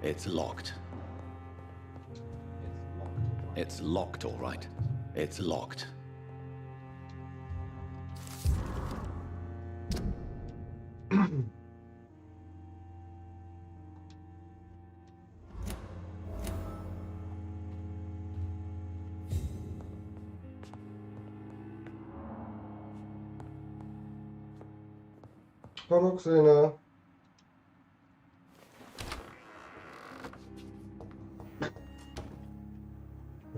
It's locked. It's locked, all right. It's locked. Hallo Xena.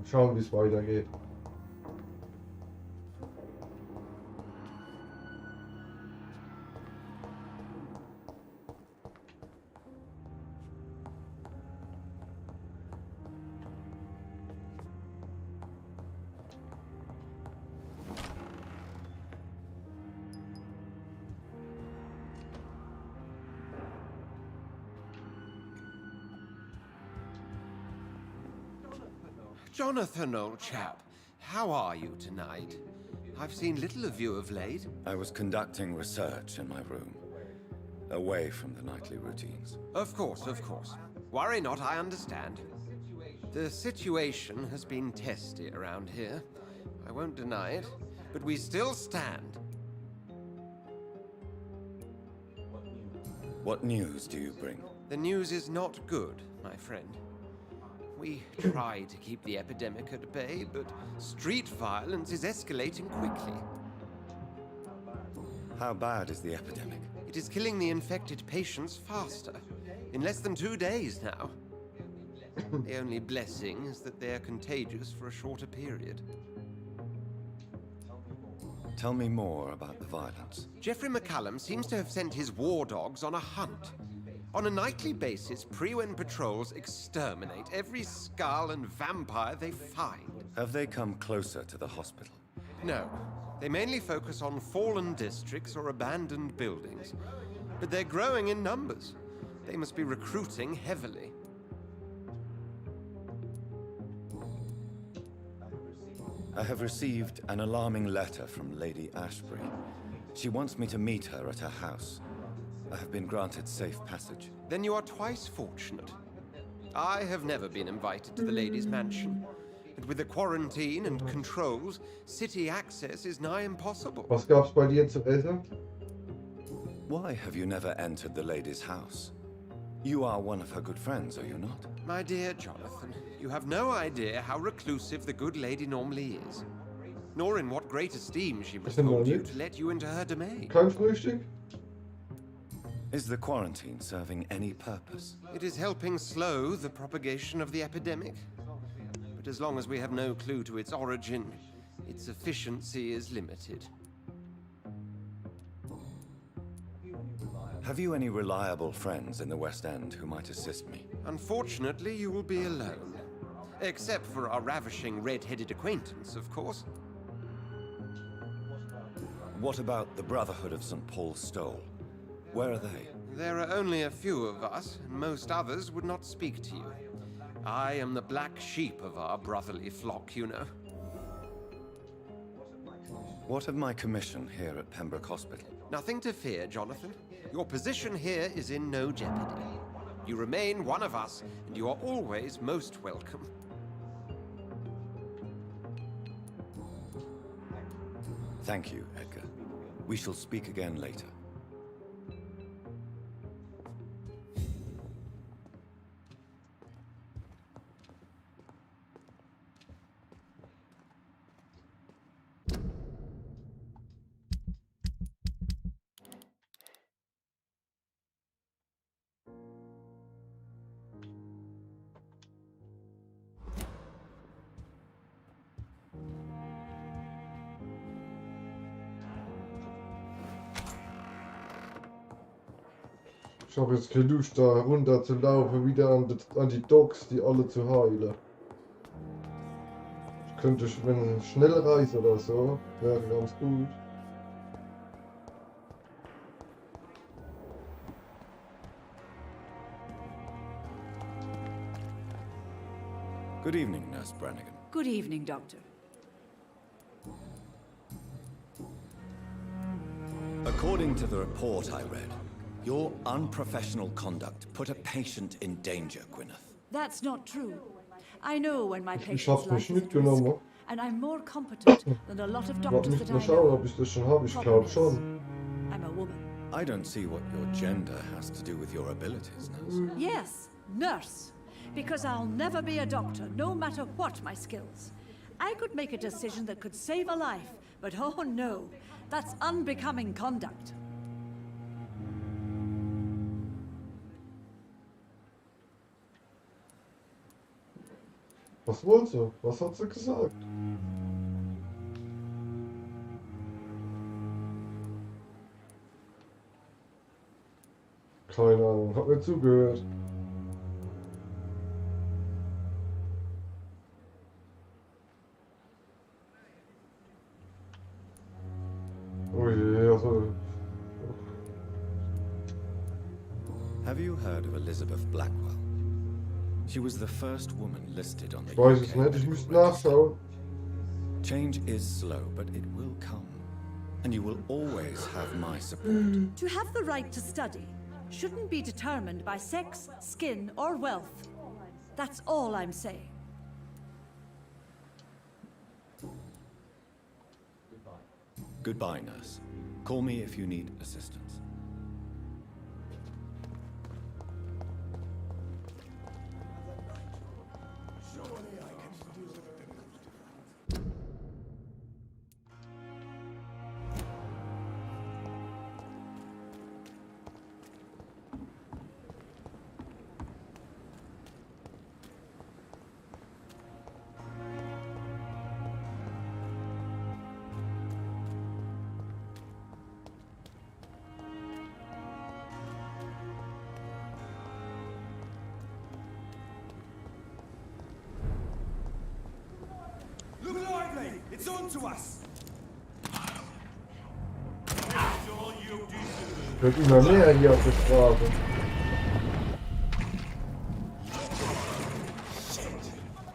Und schauen, wie es weitergeht. Jonathan, old chap, how are you tonight? I've seen little of you of late. I was conducting research in my room, away from the nightly routines. Of course, of course. Worry not, I understand. The situation has been testy around here. I won't deny it, but we still stand. What news do you bring? The news is not good, my friend. We try to keep the epidemic at bay, but street violence is escalating quickly. How bad is the epidemic? It is killing the infected patients faster. In less than 2 days now. The only blessing is that they are contagious for a shorter period. Tell me more about the violence. Jeffrey McCallum seems to have sent his war dogs on a hunt. On a nightly basis, Pre-Wen patrols exterminate every skull and vampire they find. Have they come closer to the hospital? No. They mainly focus on fallen districts or abandoned buildings. But they're growing in numbers. They must be recruiting heavily. I have received an alarming letter from Lady Ashbury. She wants me to meet her at her house. I have been granted safe passage. Then you are twice fortunate. I have never been invited to the lady's mansion. And with the quarantine and controls, city access is nigh impossible. Was gab's bei dir zu essen? Why have you never entered the lady's house? You are one of her good friends, are you not? My dear Jonathan, you have no idea how reclusive the good lady normally is. Nor in what great esteem she must hold you to let you into her domain. Kein Frühstück? Is the quarantine serving any purpose? It is helping slow the propagation of the epidemic. But as long as we have no clue to its origin, its efficiency is limited. Have you any reliable friends in the West End who might assist me? Unfortunately, you will be alone. Except for our ravishing red-headed acquaintance, of course. What about the Brotherhood of St. Paul's Stole? Where are they? There are only a few of us, and most others would not speak to you. I am the black sheep of our brotherly flock, you know. What of my commission here at Pembroke Hospital? Nothing to fear, Jonathan. Your position here is in no jeopardy. You remain one of us, and you are always most welcome. Thank you, Edgar. We shall speak again later. Ich habe jetzt keine Lust, da runter zu laufen, wieder an die Docks, die alle zu heilen. Ich könnte, wenn schnell reisen oder so, wäre ganz gut. Good evening, Nurse Brannigan. Good evening, Doctor. According to the report I read, your unprofessional conduct put a patient in danger, Gwyneth. That's not true. I know when my Ich patient's hab's life nicht is at risk, mitgenommen. and I'm more competent than a lot of Warte doctors nicht that mal I schauen, know. ob ich das schon habe. Ich Problem glaube is, schon. I'm a woman. I don't see what your gender has to do with your abilities, Nurse. Yes, nurse. Because I'll never be a doctor, no matter what my skills. I could make a decision that could save a life, but oh no, that's unbecoming conduct. Was wollte sie? Was hat sie gesagt? Keine Ahnung, hab mir zugehört. Oh je, also. Have you heard of Elizabeth Blackwell? She was the first woman listed on the Ich weiß es UK nicht, ich medical müsste register. nachschauen. Change is slow, but it will come. And you will always have my support. To have the right to study shouldn't be determined by sex, skin, or wealth. That's all I'm saying. Goodbye, nurse. Call me if you need assistance. Look lively! It's on to us! Wird immer mehr hier auf der Straße.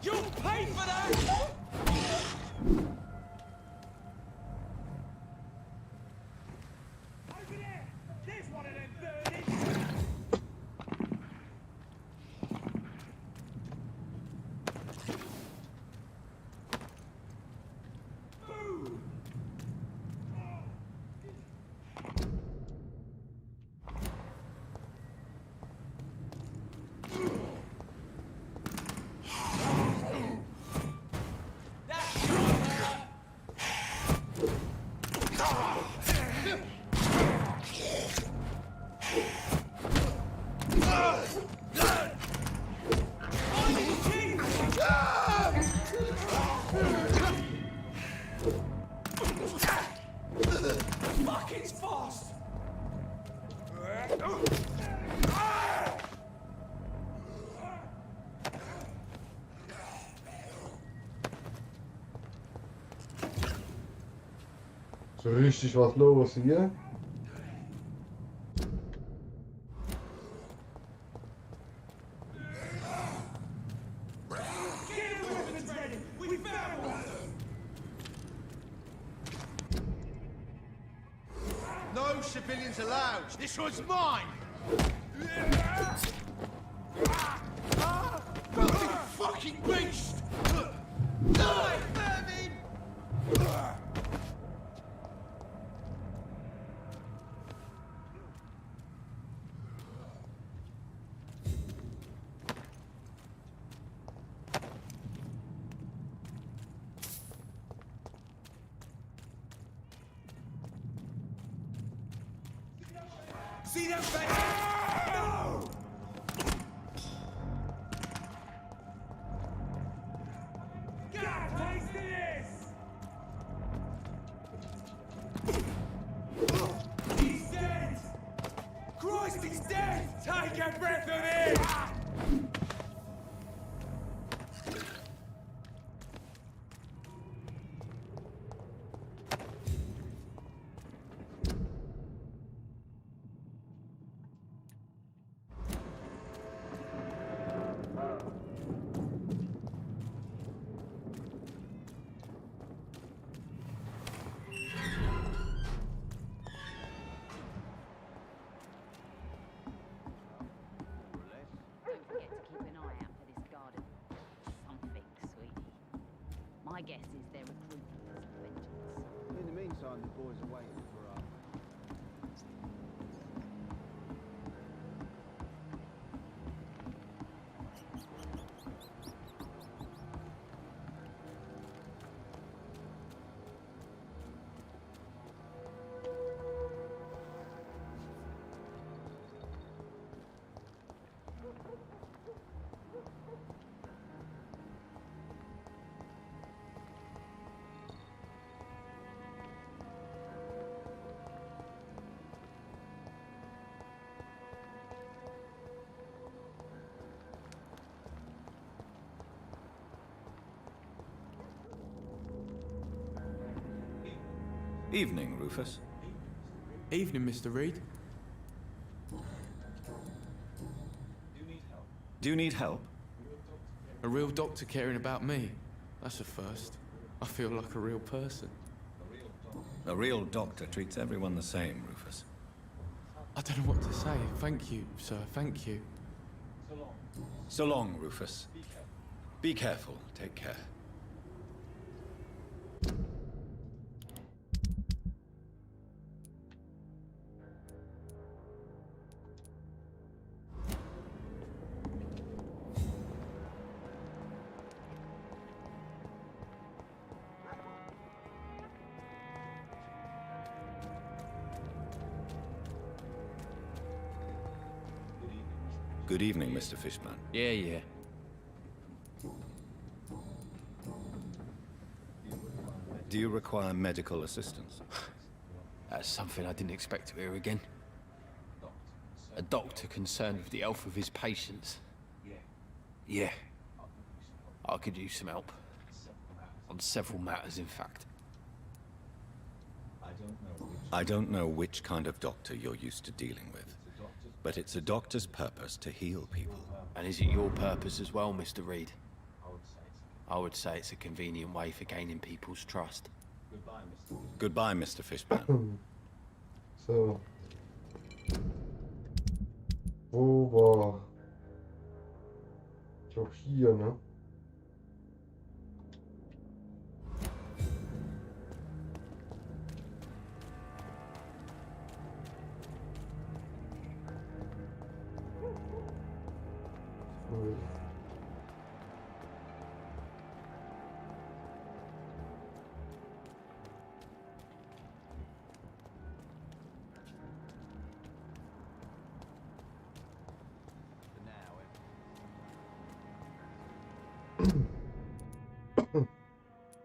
You'll pay for that! Over there! There's one of them birdies! Fuck, it's fast! So richtig was los hier. Get your weapons ready! We found one! No civilians allowed. This one's mine. Filthy fucking beast! Die, vermin! See them face? No! Get a taste of this! He's dead! Christ, he's dead! Take a breath of air! Don't forget to keep an eye out for this garden. Something, sweetie. My guess is they're recruiting for some vengeance. In the meantime, the boys are waiting for us. Evening, Rufus. Evening, Mr. Reed. Do you need help? A real doctor caring about me. That's a first. I feel like a real person. A real doctor treats everyone the same, Rufus. I don't know what to say. Thank you, sir. Thank you. So long, Rufus. Be careful. Take care. Good evening, Mr. Fishman. Yeah. Do you require medical assistance? That's something I didn't expect to hear again. A doctor concerned with the health of his patients. Yeah. I could use some help. On several matters, in fact. I don't know which kind of doctor you're used to dealing with, but it's a doctor's purpose to heal people. And is it your purpose as well, Mr. Reed? I would say it's a convenient way for gaining people's trust. Goodbye, Mr. Fishman. So. Wo war? Doch hier, ne?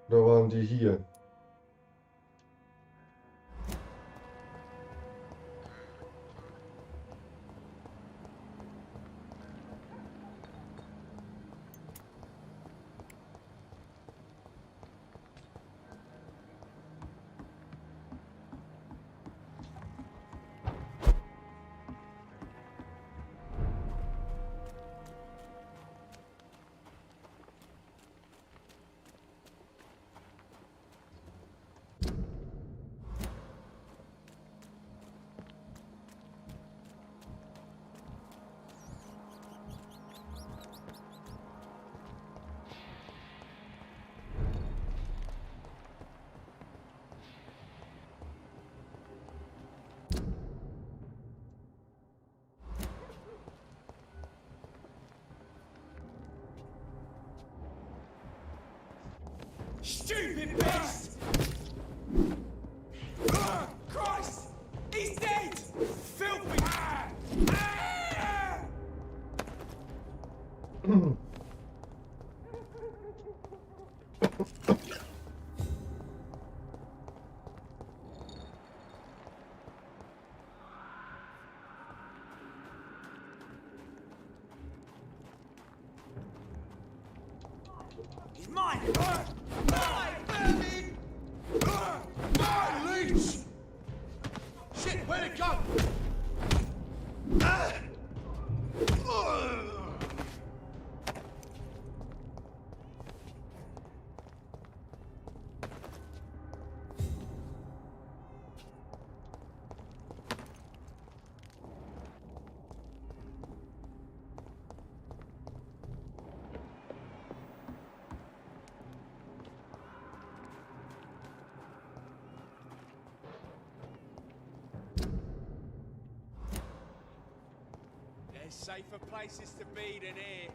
Da waren die hier. Stupid beast! Christ! He's dead! Filthy! He's mine! Leech! Shit, where'd it go? There's safer places to be than here.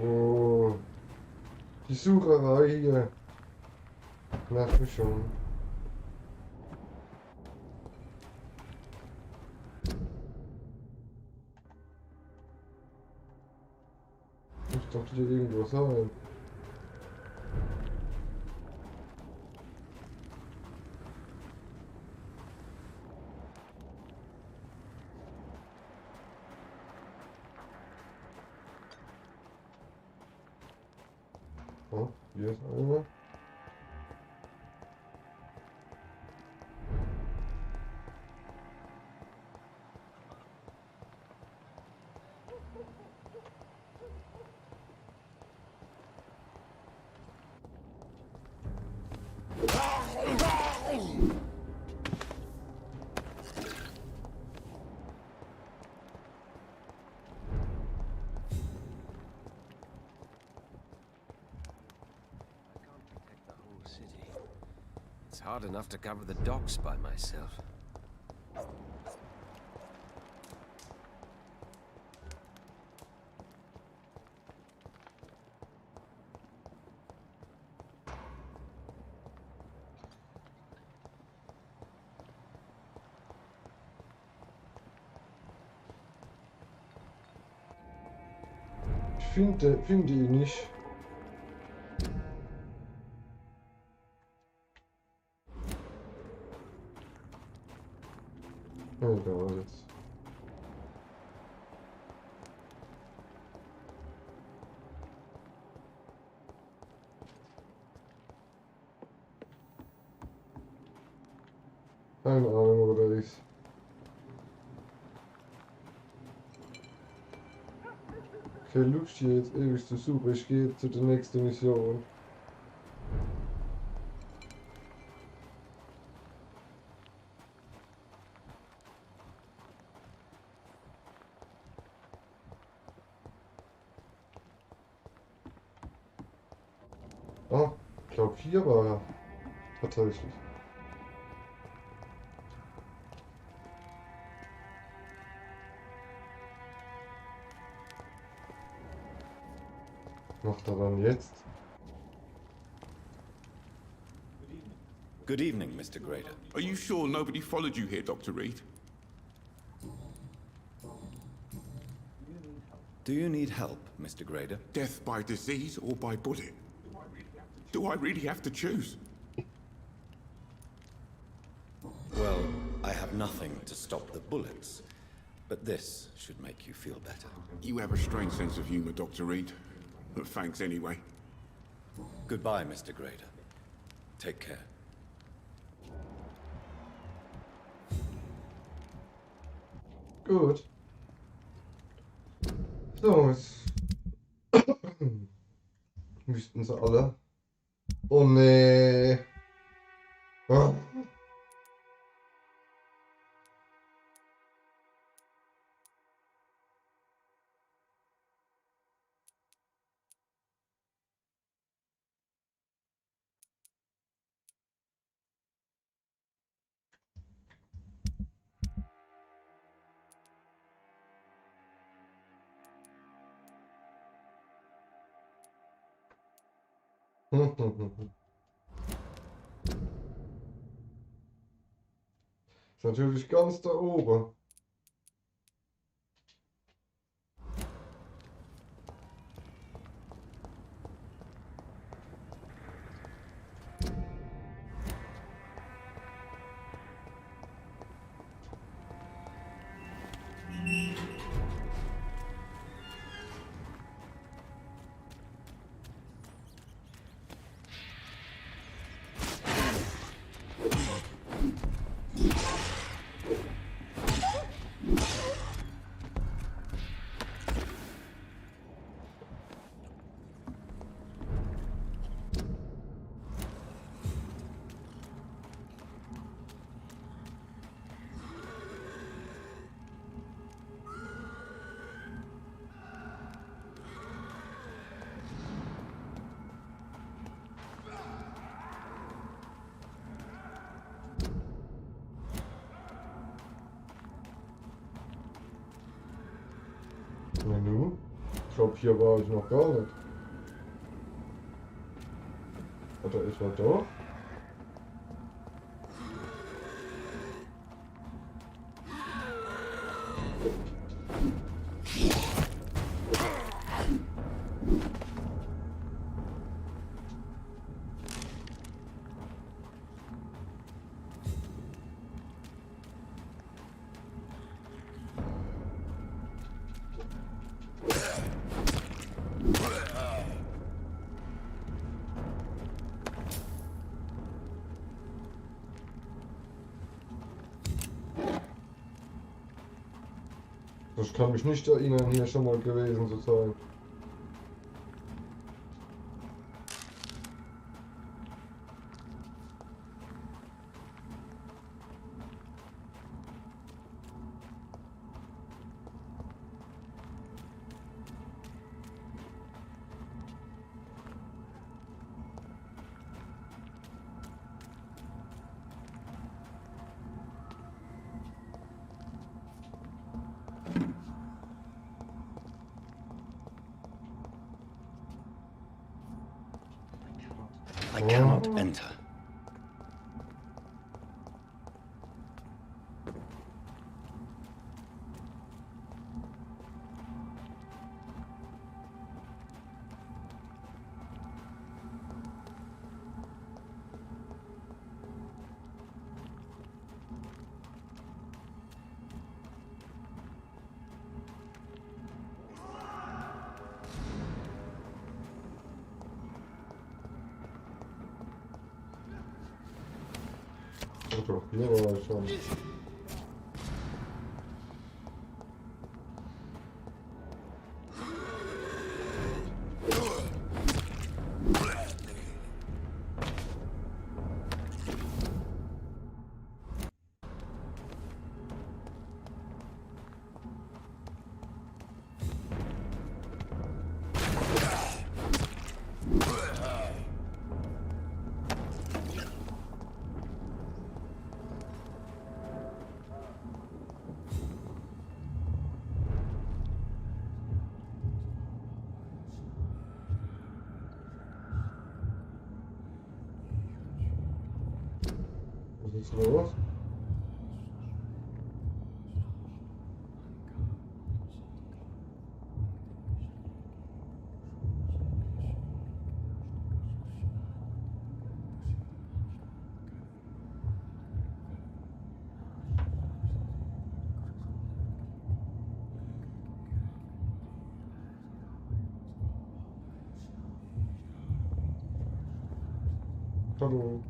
Oh, die Sucherei hier. Nervt mich schon. Muss doch hier irgendwo sein. Oh, hier ist einer. It's hard enough to cover the docks by myself. Ich finde ihn nicht. Egal jetzt. Keine Ahnung, wo der ist. Keine Lust hier jetzt ewig zu suchen. Ich gehe zu der nächsten Mission. Ah, ich glaube hier war er. Tatsächlich. Macht er dann jetzt? Good evening, Mr. Grader. Are you sure nobody followed you here, Dr. Reed? Do you need help, Mr. Grader? Death by disease or by bullet? Do I really have to choose? Well, I have nothing to stop the bullets, but this should make you feel better. You have a strange sense of humor, Dr. Reed. But thanks anyway. Goodbye, Mr. Grader. Take care. Gut. So, jetzt müssten sie alle. Oh nee. Ah. Ist natürlich ganz da oben. Na nu? Ich glaube, hier war ich noch gar nicht. Oder ist er doch? Ich kann mich nicht erinnern, hier schon mal gewesen zu sein. I cannot enter. Doch, hier war er schon. Was ist los? Hallo.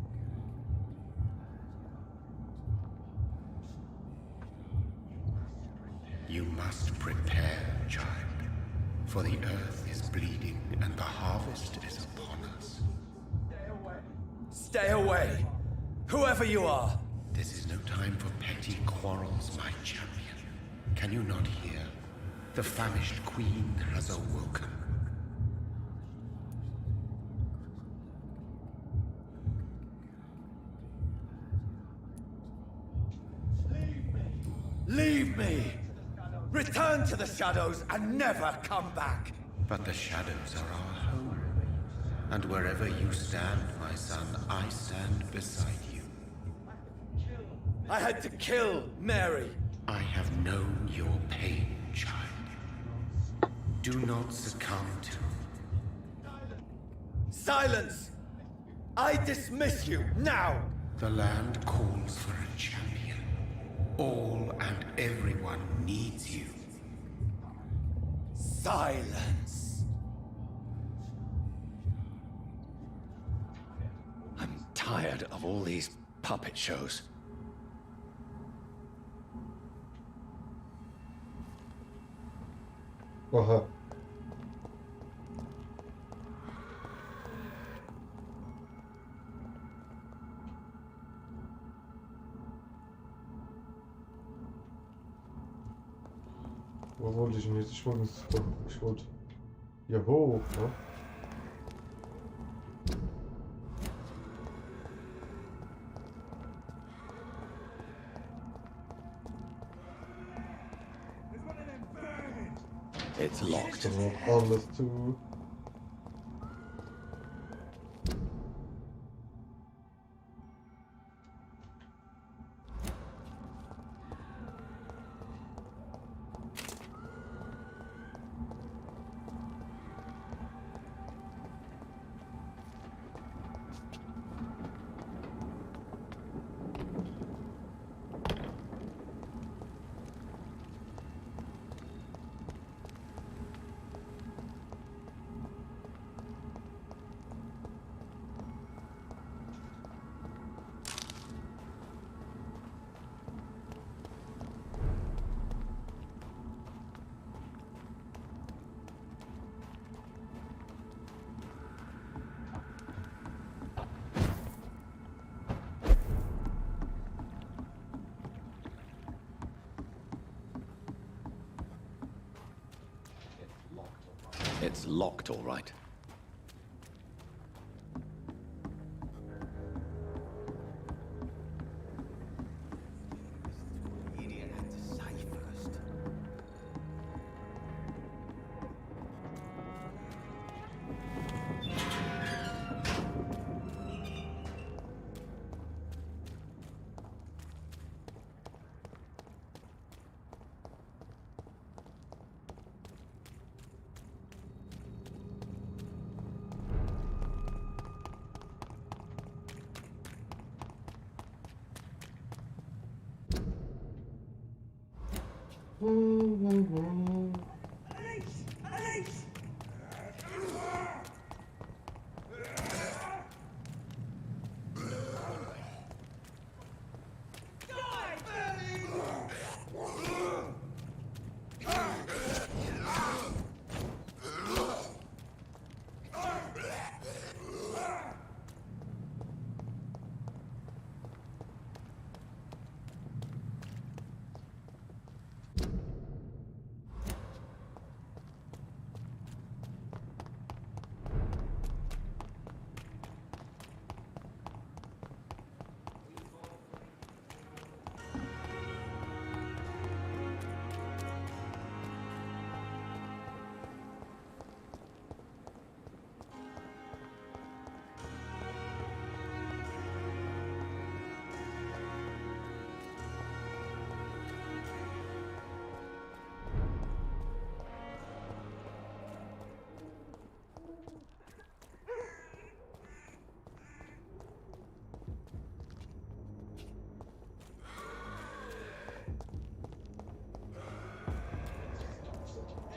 You must prepare, child, for the earth is bleeding and the harvest is upon us. Stay away! Whoever you are! This is no time for petty quarrels, my champion. Can you not hear? The famished queen has awoken. Leave me! Return to the shadows and never come back! But the shadows are our home. And wherever you stand, my son, I stand beside you. I had to kill Mary. I have known your pain, child. Do not succumb to... Silence! I dismiss you, now! The land calls for a champion. All and everyone needs you. Silence! I'm tired of all these puppet shows. Aha. Wo wollte ich denn jetzt? Ich wollte hier hoch, ne? It's locked. Da noch alles zu. It's locked, all right.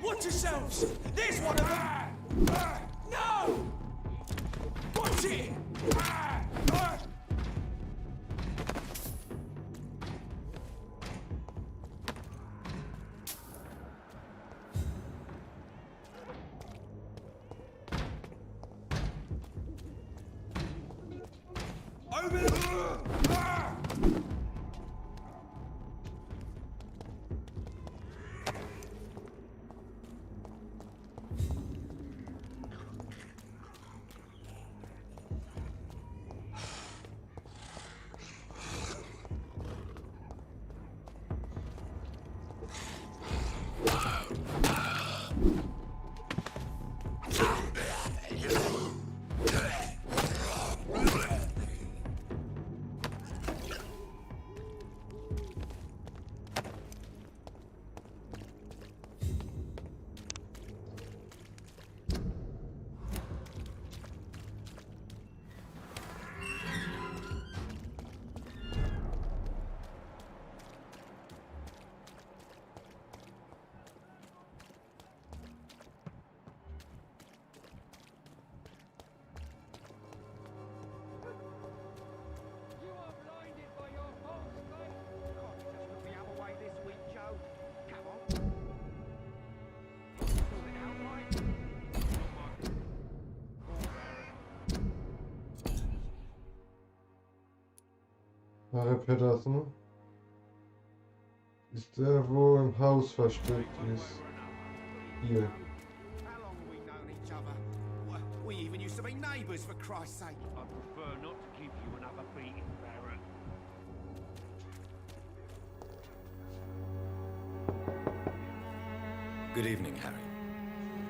Watch yourselves! There's one of them! No! Watch it! Herr Peterson ist der, wo im Haus versteckt ist. Hier. How long have we known each other? We even used to be neighbours, for Christ's sake. I prefer not to give you another beating, Barrett. Good evening, Harry.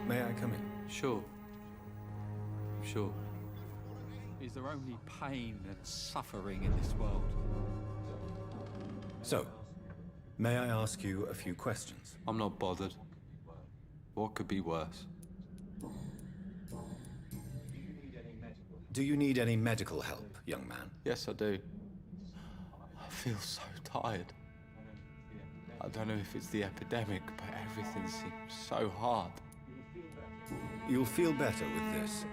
May I come in? Sure. Sure. Is there only pain and suffering in this world? So, may I ask you a few questions? I'm not bothered. What could be worse? Do you need any medical help, young man? Yes, I do. I feel so tired. I don't know if it's the epidemic, but everything seems so hard. You'll feel better with this.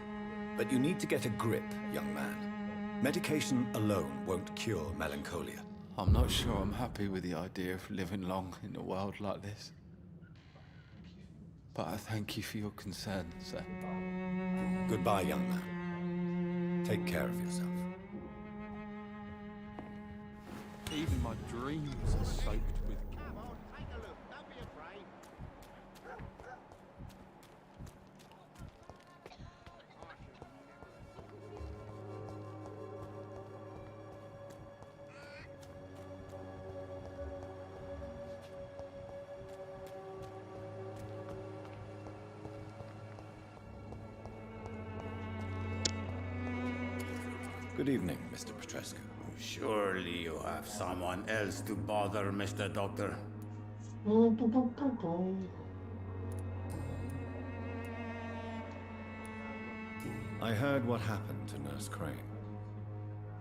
But you need to get a grip, young man. Medication alone won't cure melancholia. I'm not sure I'm happy with the idea of living long in a world like this. But I thank you for your concern, sir. Goodbye, young man. Take care of yourself. Even my dreams are soaked with... Come on, take a look. Don't be afraid. Good evening, Mr. Petrescu. Surely you have someone else to bother, Mr. Doctor. I heard what happened to Nurse Crane.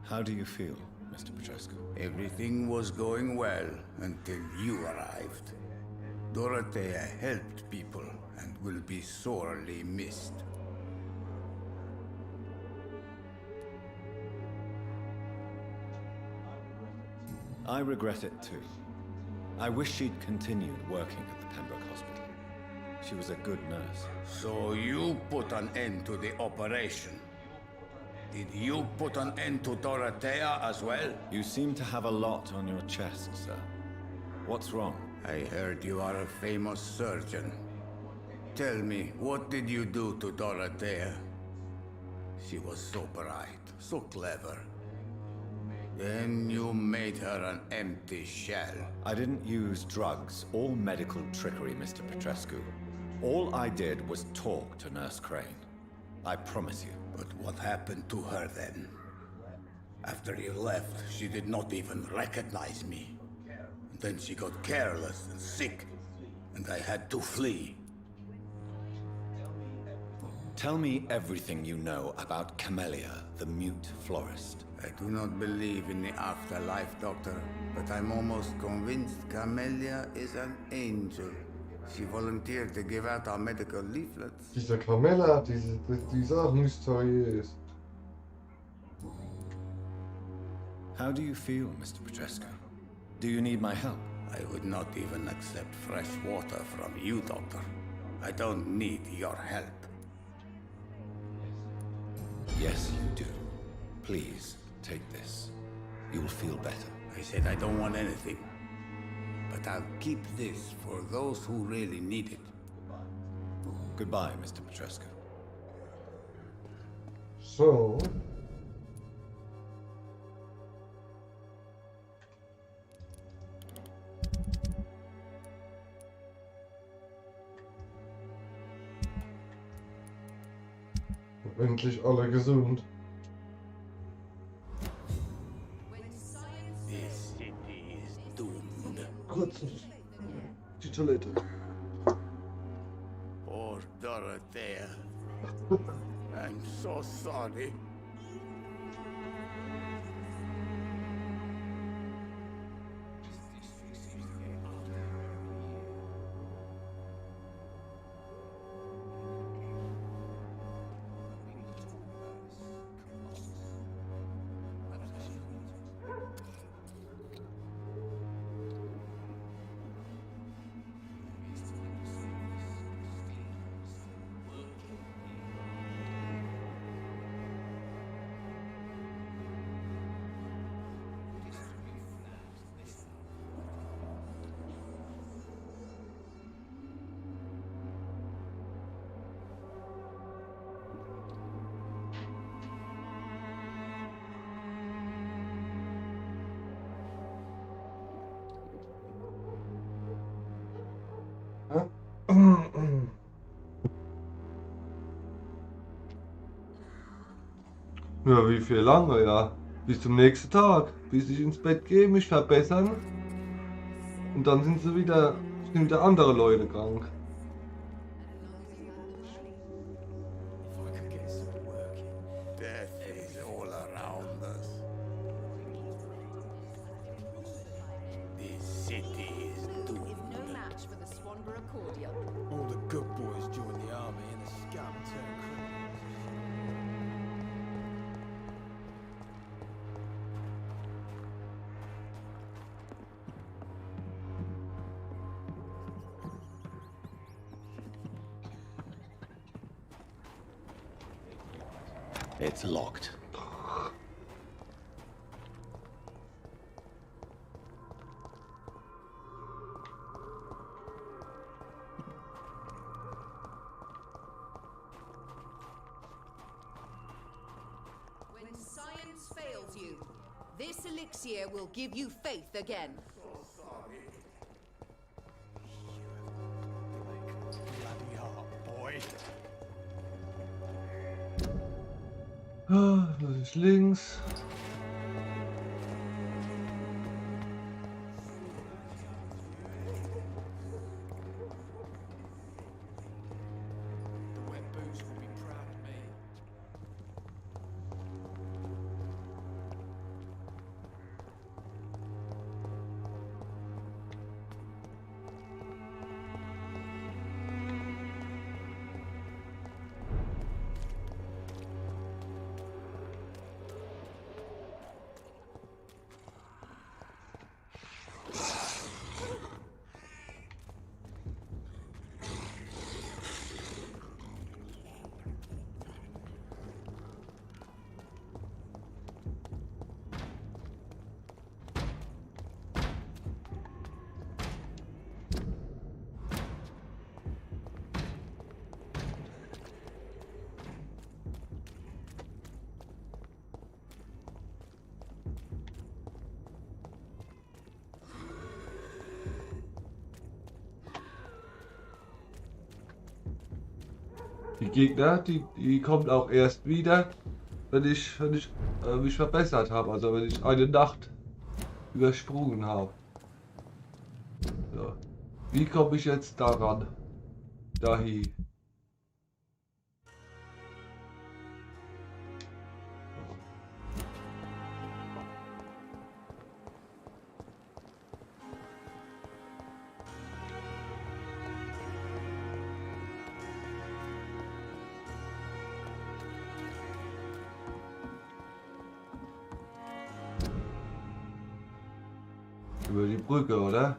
How do you feel, Mr. Petrescu? Everything was going well until you arrived. Dorothea helped people and will be sorely missed. I regret it too. I wish she'd continued working at the Pembroke Hospital. She was a good nurse. So you put an end to the operation. Did you put an end to Dorothea as well? You seem to have a lot on your chest, sir. What's wrong? I heard you are a famous surgeon. Tell me, what did you do to Dorothea? She was so bright, so clever. Then you made her an empty shell. I didn't use drugs or medical trickery, Mr. Petrescu. All I did was talk to Nurse Crane. I promise you. But what happened to her then? After you left, she did not even recognize me. Then she got careless and sick, and I had to flee. Tell me everything you know about Camellia, the mute florist. I do not believe in the afterlife, Doctor, but I'm almost convinced Camellia is an angel. She volunteered to give out our medical leaflets. Diese Camella, die ist auch mysteriös. How do you feel, Mr. Petrescu? Do you need my help? I would not even accept fresh water from you, Doctor. I don't need your help. Yes, you do. Please, take this. You'll feel better. I said I don't want anything. But I'll keep this for those who really need it. Goodbye, Mr. Petrescu. So. Endlich alle gesund. This city is doomed. Kurz die Toilette. Poor Dorothea. I'm so sorry. Ja, wie viel lange, ja? Bis zum nächsten Tag, bis ich ins Bett gehe, mich verbessern. Und dann sind wieder andere Leute krank. Death is all around us. This city is doomed. No match for the Swanborough cordial. All the good boys join the army and the scum turn criminals. It's locked. When science fails you, this elixir will give you faith again. Bloody heart, boy. Was ist links? Die Gegner, die kommen auch erst wieder, wenn ich mich verbessert habe, also wenn ich eine Nacht übersprungen habe. So. Wie komme ich jetzt daran? Dahin. Über die Brücke, oder?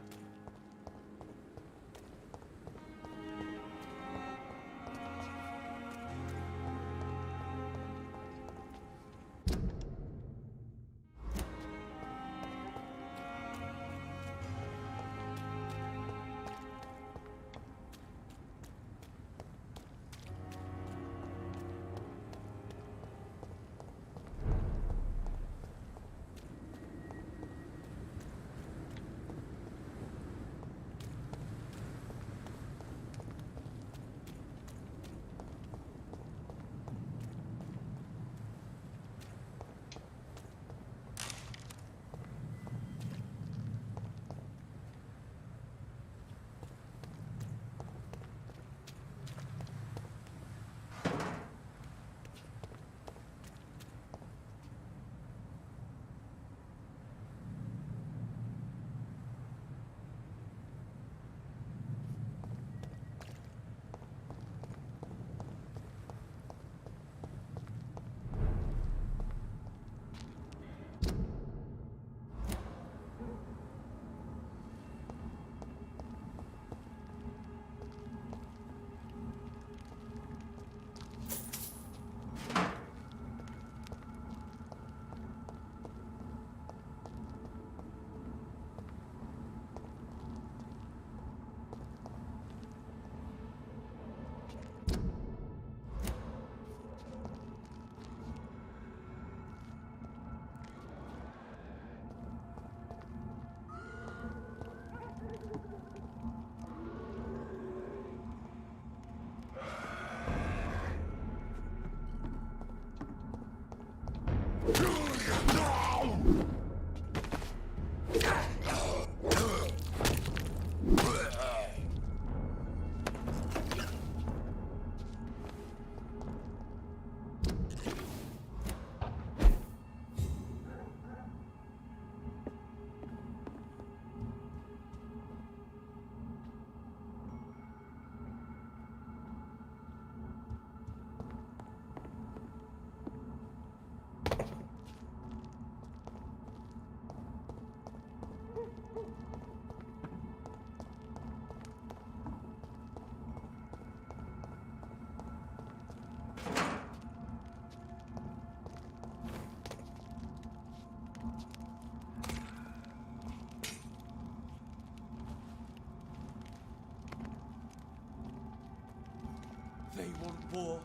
They want war.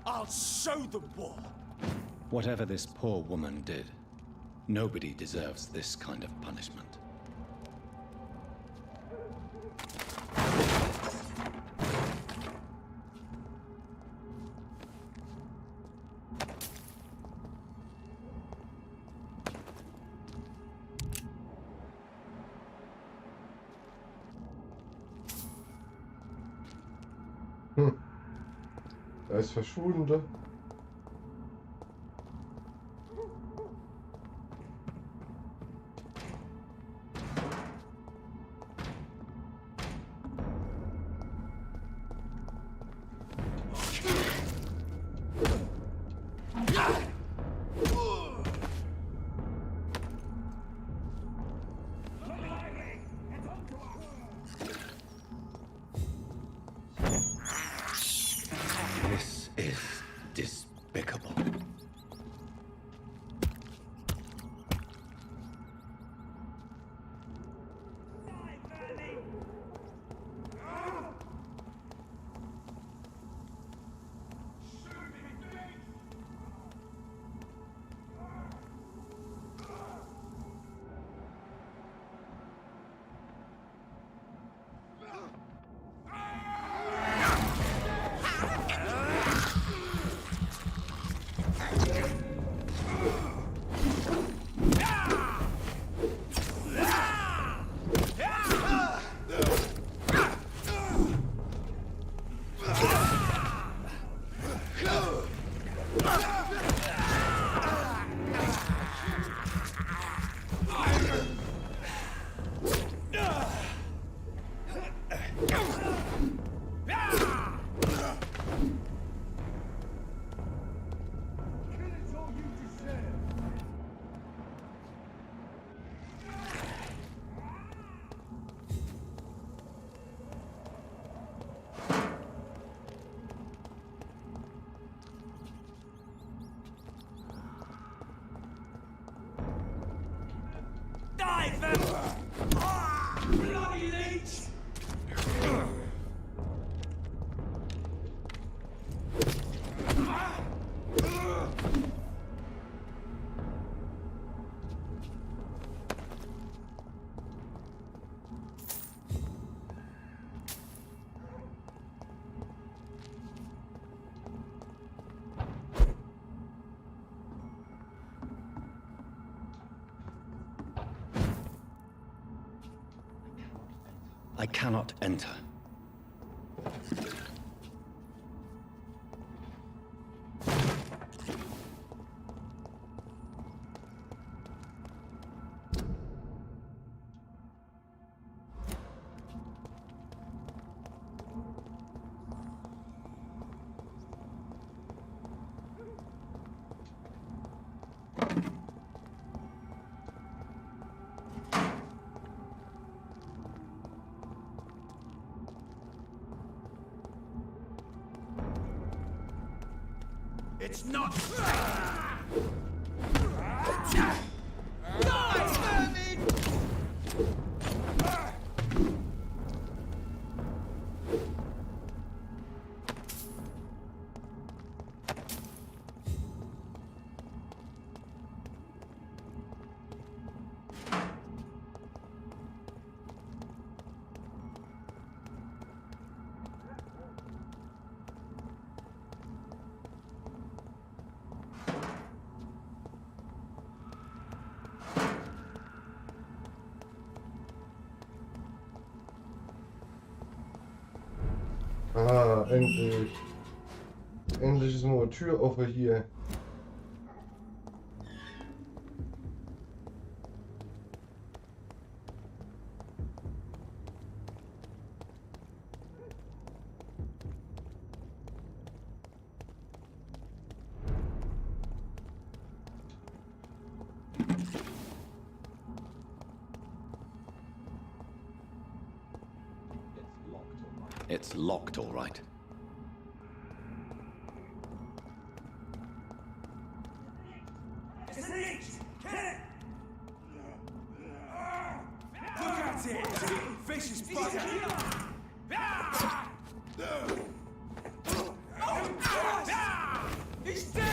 I'll show them war. Whatever this poor woman did, nobody deserves this kind of punishment. ist verschwunden. This is despicable. Bloody leech! I cannot enter. It's not. Ah, endlich. Endlich ist nur eine Tür offen hier. It's locked, all right. It's a leech! Kill it! Look at it! Vicious bugger! He's dead!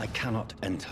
I cannot enter.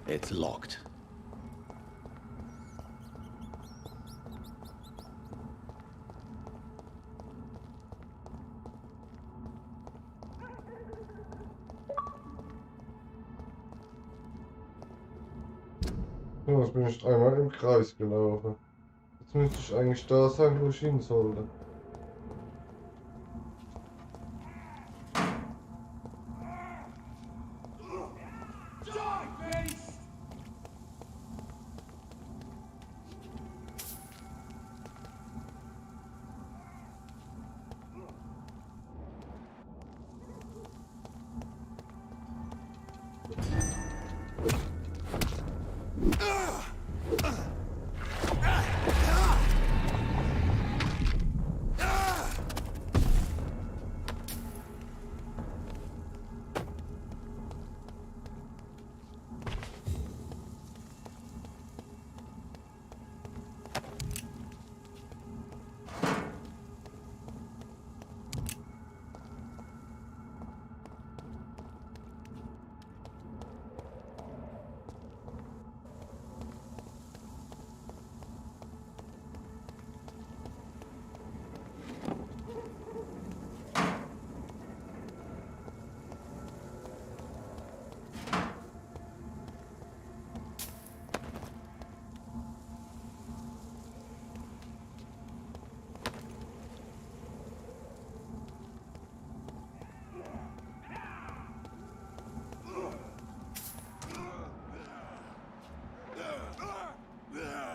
It's locked. So, jetzt bin ich einmal im Kreis gelaufen. Jetzt müsste ich eigentlich da sein, wo ich hin sollte.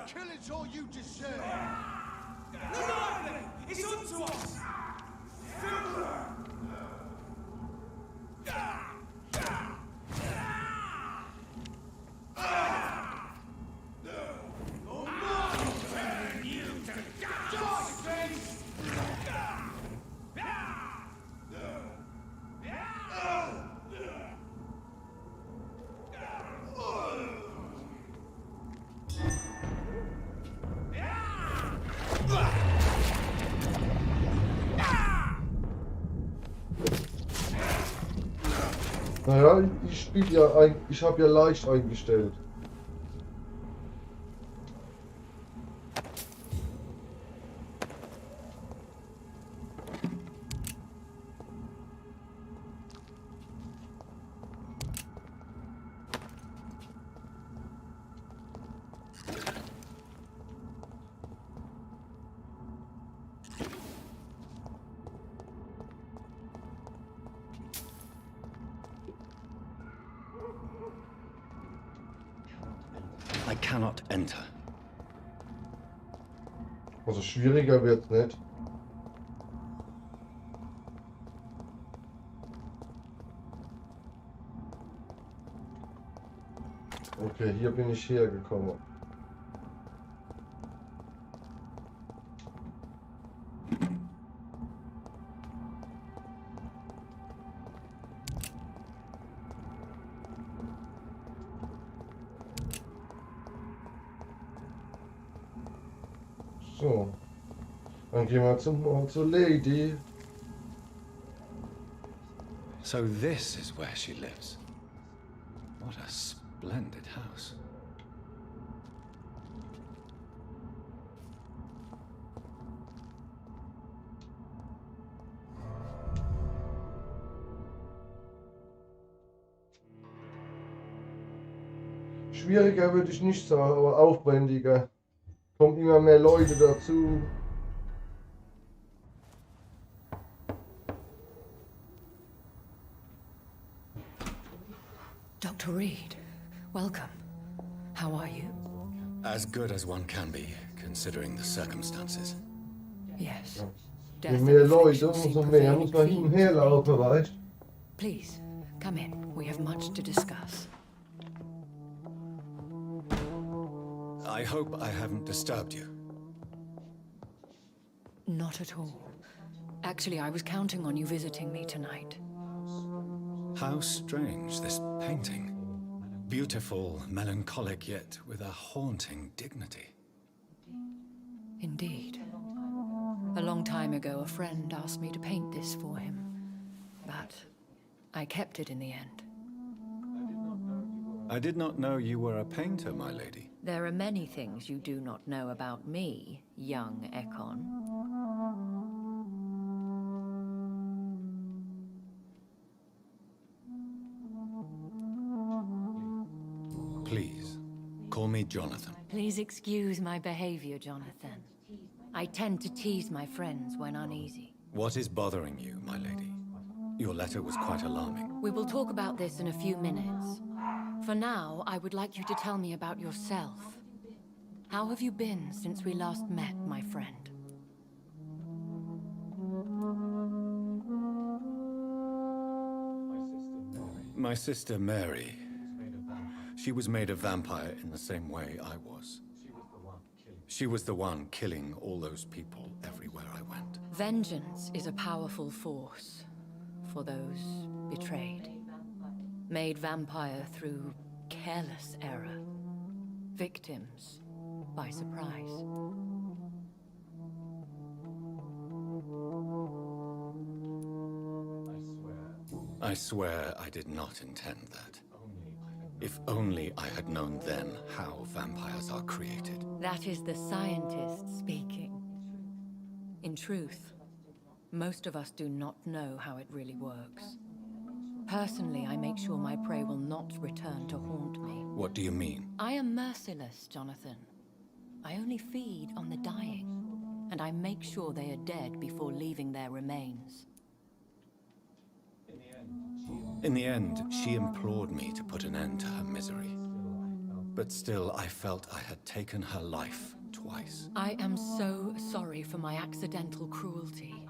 Kill it or you deserve. Reliably! It's onto us! Naja, ich spiele ja, ich habe ja leicht eingestellt. I cannot enter. Also schwieriger wird's nicht. Okay, hier bin ich hergekommen. So, dann gehen wir zur Lady. So this is where she lives. What a splendid house. Schwieriger würde ich nicht sagen, aber aufwendiger. Kommen immer mehr Leute dazu. Dr. Reed, welcome. How are you? As good as one can be, considering the circumstances. Yes. Je mehr Leute, umso mehr muss man hin und her laufen, weißt? Please, come in. We have much to discuss. I hope I haven't disturbed you. Not at all. Actually, I was counting on you visiting me tonight. How strange, this painting. Beautiful, melancholic, yet with a haunting dignity. Indeed. A long time ago, a friend asked me to paint this for him, but I kept it in the end. I did not know you were a painter, my lady. There are many things you do not know about me, young Ekon. Please, call me Jonathan. Please excuse my behavior, Jonathan. I tend to tease my friends when uneasy. What is bothering you, my lady? Your letter was quite alarming. We will talk about this in a few minutes. For now, I would like you to tell me about yourself. How have you been since we last met, my friend? My sister Mary. She was made a vampire in the same way I was. She was the one killing all those people everywhere I went. Vengeance is a powerful force for those betrayed. Made vampire through careless error. Victims by surprise. I swear I did not intend that. If only I had known then how vampires are created. That is the scientist speaking. In truth, most of us do not know how it really works. Personally, I make sure my prey will not return to haunt me. What do you mean? I am merciless, Jonathan. I only feed on the dying, and I make sure they are dead before leaving their remains. In the end, she implored me to put an end to her misery. But still, I felt I had taken her life twice. I am so sorry for my accidental cruelty.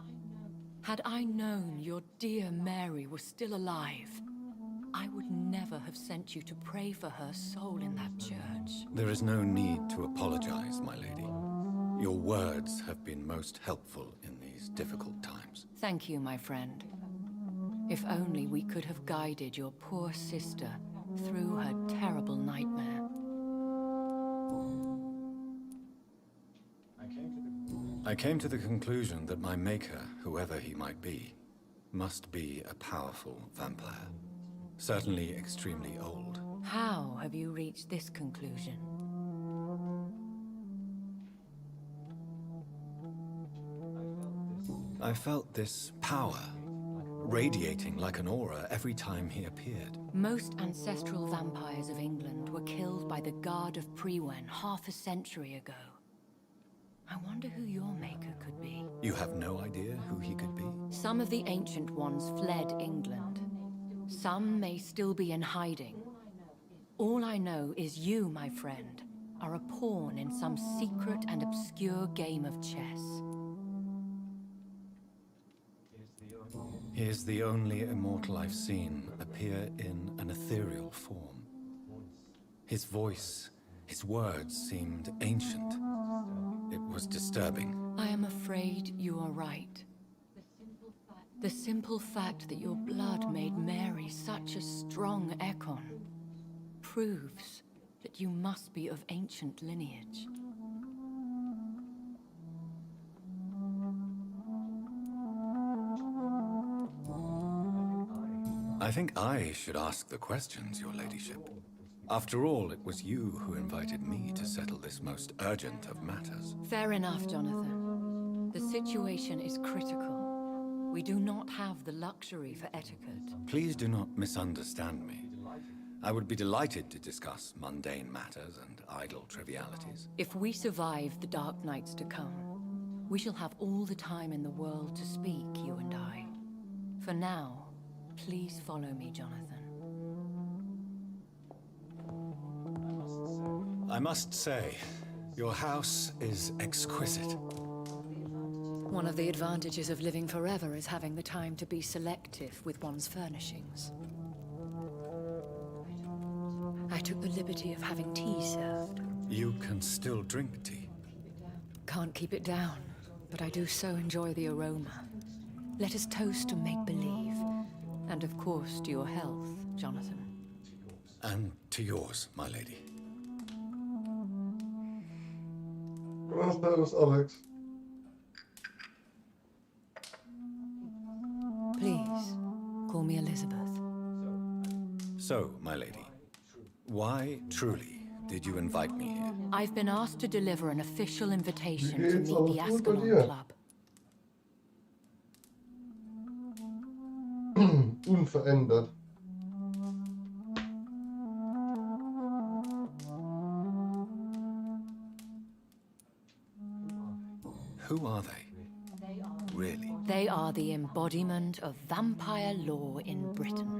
Had I known your dear Mary was still alive, I would never have sent you to pray for her soul in that church. There is no need to apologize, my lady. Your words have been most helpful in these difficult times. Thank you, my friend. If only we could have guided your poor sister through her terrible nightmare. I came to the conclusion that my maker, whoever he might be, must be a powerful vampire. Certainly extremely old. How have you reached this conclusion? I felt this power, radiating like an aura every time he appeared. Most ancestral vampires of England were killed by the Guard of Prewen half a century ago. I wonder who your maker could be. You have no idea who he could be? Some of the ancient ones fled England. Some may still be in hiding. All I know is you, my friend, are a pawn in some secret and obscure game of chess. He is the only immortal I've seen appear in an ethereal form. His voice, his words seemed ancient. It was disturbing. I am afraid you are right. The simple fact that your blood made Mary such a strong Ekon proves that you must be of ancient lineage. I think I should ask the questions, your ladyship. After all, it was you who invited me to settle this most urgent of matters. Fair enough, Jonathan. The situation is critical. We do not have the luxury for etiquette. Please do not misunderstand me. I would be delighted to discuss mundane matters and idle trivialities. If we survive the dark nights to come, we shall have all the time in the world to speak, you and I. For now, please follow me, Jonathan. I must say, your house is exquisite. One of the advantages of living forever is having the time to be selective with one's furnishings. I took the liberty of having tea served. You can still drink tea. Can't keep it down, but I do so enjoy the aroma. Let us toast to make-believe. And of course, to your health, Jonathan. And to yours, my lady. Gracias, Alex. Please, call me Elizabeth. So, my lady, Why, truly, did you invite me here? I've been asked to deliver an official invitation to geht's meet alles the gut bei Ascalon dir? Club. Unverändert. Who are they? Really? They are the embodiment of vampire law in Britain.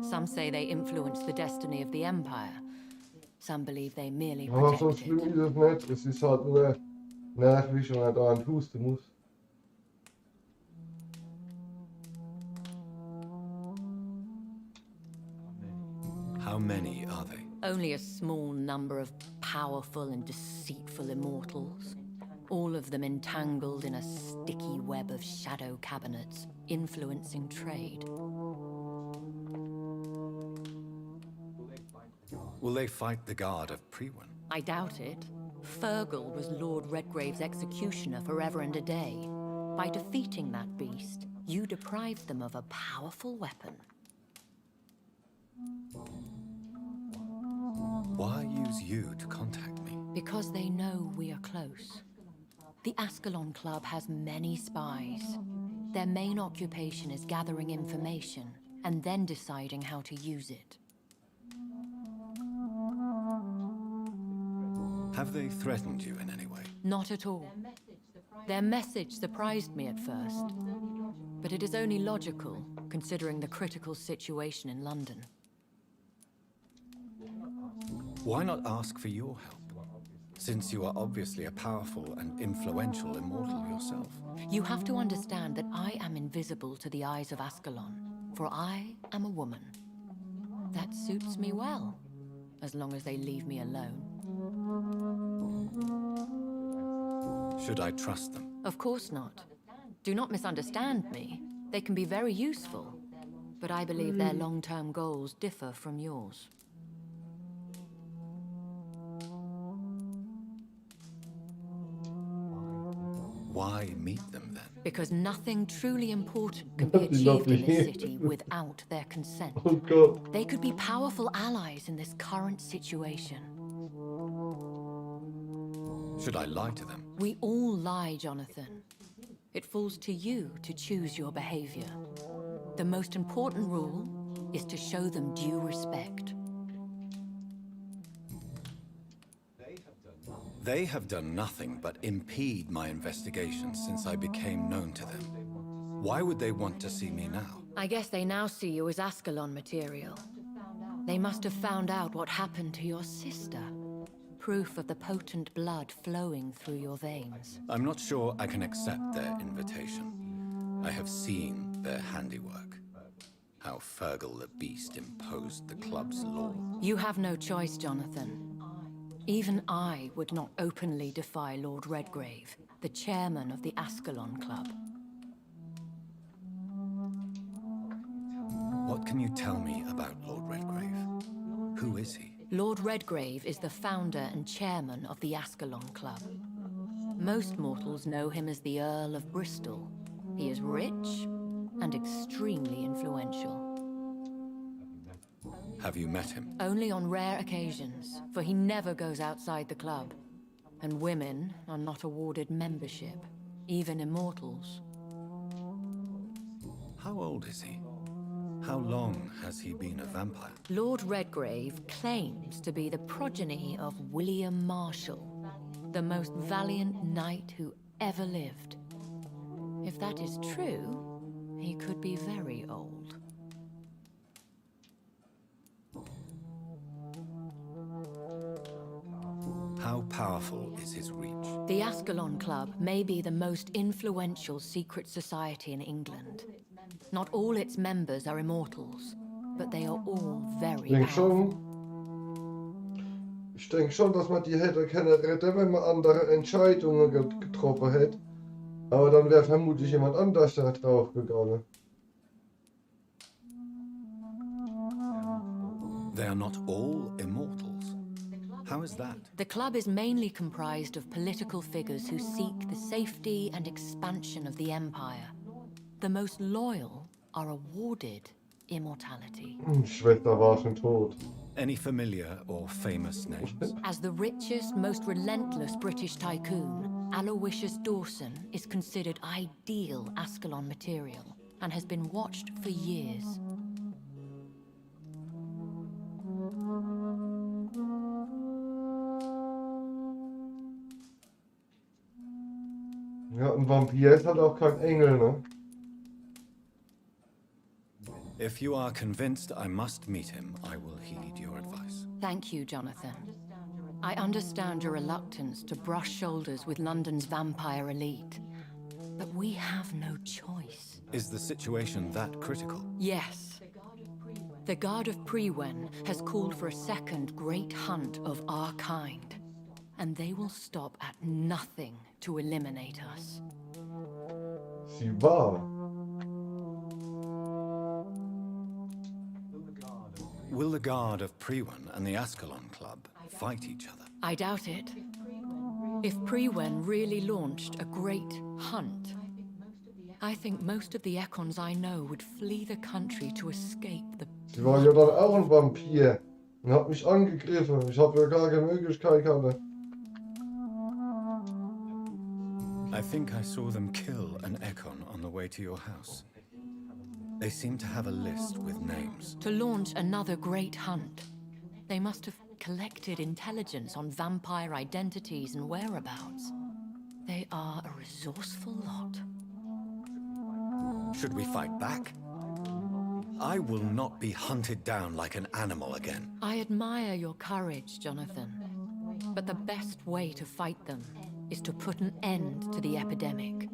Some say they influence the destiny of the Empire. Some believe they merely Aber protect so it. schlimm ist es nicht. Es ist halt nur nervig, wenn er da husten muss. How many are they? Only a small number of powerful and deceitful immortals. All of them entangled in a sticky web of shadow cabinets, influencing trade. Will they fight the guard of Priwen? I doubt it. Fergal was Lord Redgrave's executioner forever and a day. By defeating that beast, you deprived them of a powerful weapon. Why use you to contact me? Because they know we are close. The Ascalon Club has many spies. Their main occupation is gathering information and then deciding how to use it. Have they threatened you in any way? Not at all. Their message surprised me at first, but it is only logical, considering the critical situation in London. Why not ask for your help? Since you are obviously a powerful and influential immortal yourself. You have to understand that I am invisible to the eyes of Ascalon, for I am a woman. That suits me well, as long as they leave me alone. Should I trust them? Of course not. Do not misunderstand me. They can be very useful, but I believe their long-term goals differ from yours. Why meet them then? Because nothing truly important can be achieved in this city without their consent. Oh God. They could be powerful allies in this current situation. Should I lie to them? We all lie, Jonathan. It falls to you to choose your behavior. The most important rule is to show them due respect. They have done nothing but impede my investigation since I became known to them. Why would they want to see me now? I guess they now see you as Ascalon material. They must have found out what happened to your sister. Proof of the potent blood flowing through your veins. I'm not sure I can accept their invitation. I have seen their handiwork. How Fergal the Beast imposed the club's law. You have no choice, Jonathan. Even I would not openly defy Lord Redgrave, the chairman of the Ascalon Club. What can you tell me about Lord Redgrave? Who is he? Lord Redgrave is the founder and chairman of the Ascalon Club. Most mortals know him as the Earl of Bristol. He is rich and extremely influential. Have you met him? Only on rare occasions, for he never goes outside the club. And women are not awarded membership, even immortals. How old is he? How long has he been a vampire? Lord Redgrave claims to be the progeny of William Marshall, the most valiant knight who ever lived. If that is true, he could be very old. How powerful is his reach? The Ascalon Club may be the most influential secret society in England. Not all its members are immortals, but they are all very powerful. Ich denke schon, dass man die hätte können retten, wenn man andere Entscheidungen getroffen hätte. Aber dann wäre vermutlich jemand anders da drauf gegangen. They are not all immortals. How is that? The club is mainly comprised of political figures who seek the safety and expansion of the Empire. The most loyal are awarded immortality. Schwester war schon tot. Any familiar or famous names? As the richest, most relentless British tycoon, Aloysius Dawson is considered ideal Ascalon material and has been watched for years. Ja, ein Vampir ist halt auch kein Engel, ne? If you are convinced I must meet him, I will heed your advice. Thank you, Jonathan. I understand your reluctance to brush shoulders with London's vampire elite. But we have no choice. Is the situation that critical? Yes. The Guard of Prewen has called for a second great hunt of our kind. And they will stop at nothing to eliminate us. Sie war. Will the Guard of Prewen and the Ascalon Club fight each other? I doubt it. If Prewen really launched a great hunt, I think most of the Ekons I know would flee the country to escape the... Sie war ja dann auch ein Vampir und hat mich angegriffen. Ich habe ja gar keine Möglichkeit gehabt. I think I saw them kill an Ekon on the way to your house. They seem to have a list with names. To launch another great hunt, they must have collected intelligence on vampire identities and whereabouts. They are a resourceful lot. Should we fight back? I will not be hunted down like an animal again. I admire your courage, Jonathan. But the best way to fight them is to put an end to the epidemic.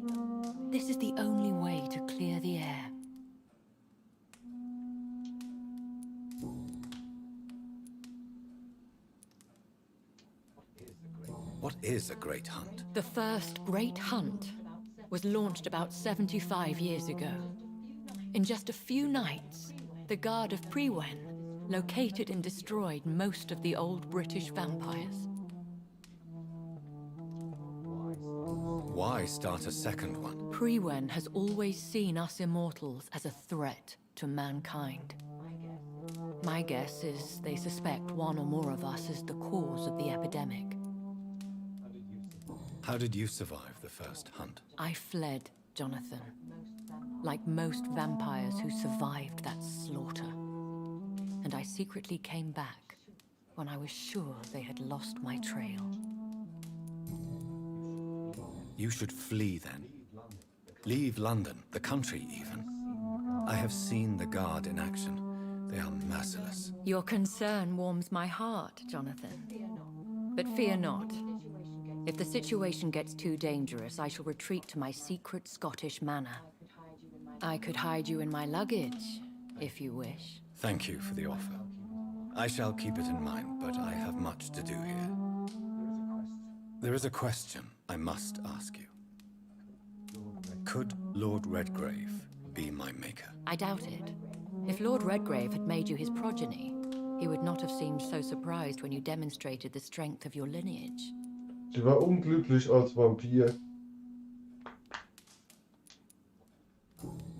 This is the only way to clear the air. What is a great hunt? The first great hunt was launched about 75 years ago. In just a few nights, the Guard of Prewen located and destroyed most of the old British vampires. Why start a second one? Prewen has always seen us immortals as a threat to mankind. My guess is they suspect one or more of us is the cause of the epidemic. How did you survive the first hunt? I fled, Jonathan. Like most vampires who survived that slaughter. And I secretly came back when I was sure they had lost my trail. You should flee then. Leave London, the country even. I have seen the Guard in action. They are merciless. Your concern warms my heart, Jonathan. But fear not. If the situation gets too dangerous, I shall retreat to my secret Scottish manor. I could hide you in my luggage, if you wish. Thank you for the offer. I shall keep it in mind, but I have much to do here. There is a question I must ask you. Could Lord Redgrave be my maker? I doubt it. If Lord Redgrave had made you his progeny, he would not have seemed so surprised when you demonstrated the strength of your lineage. Sie war unglücklich als Vampir.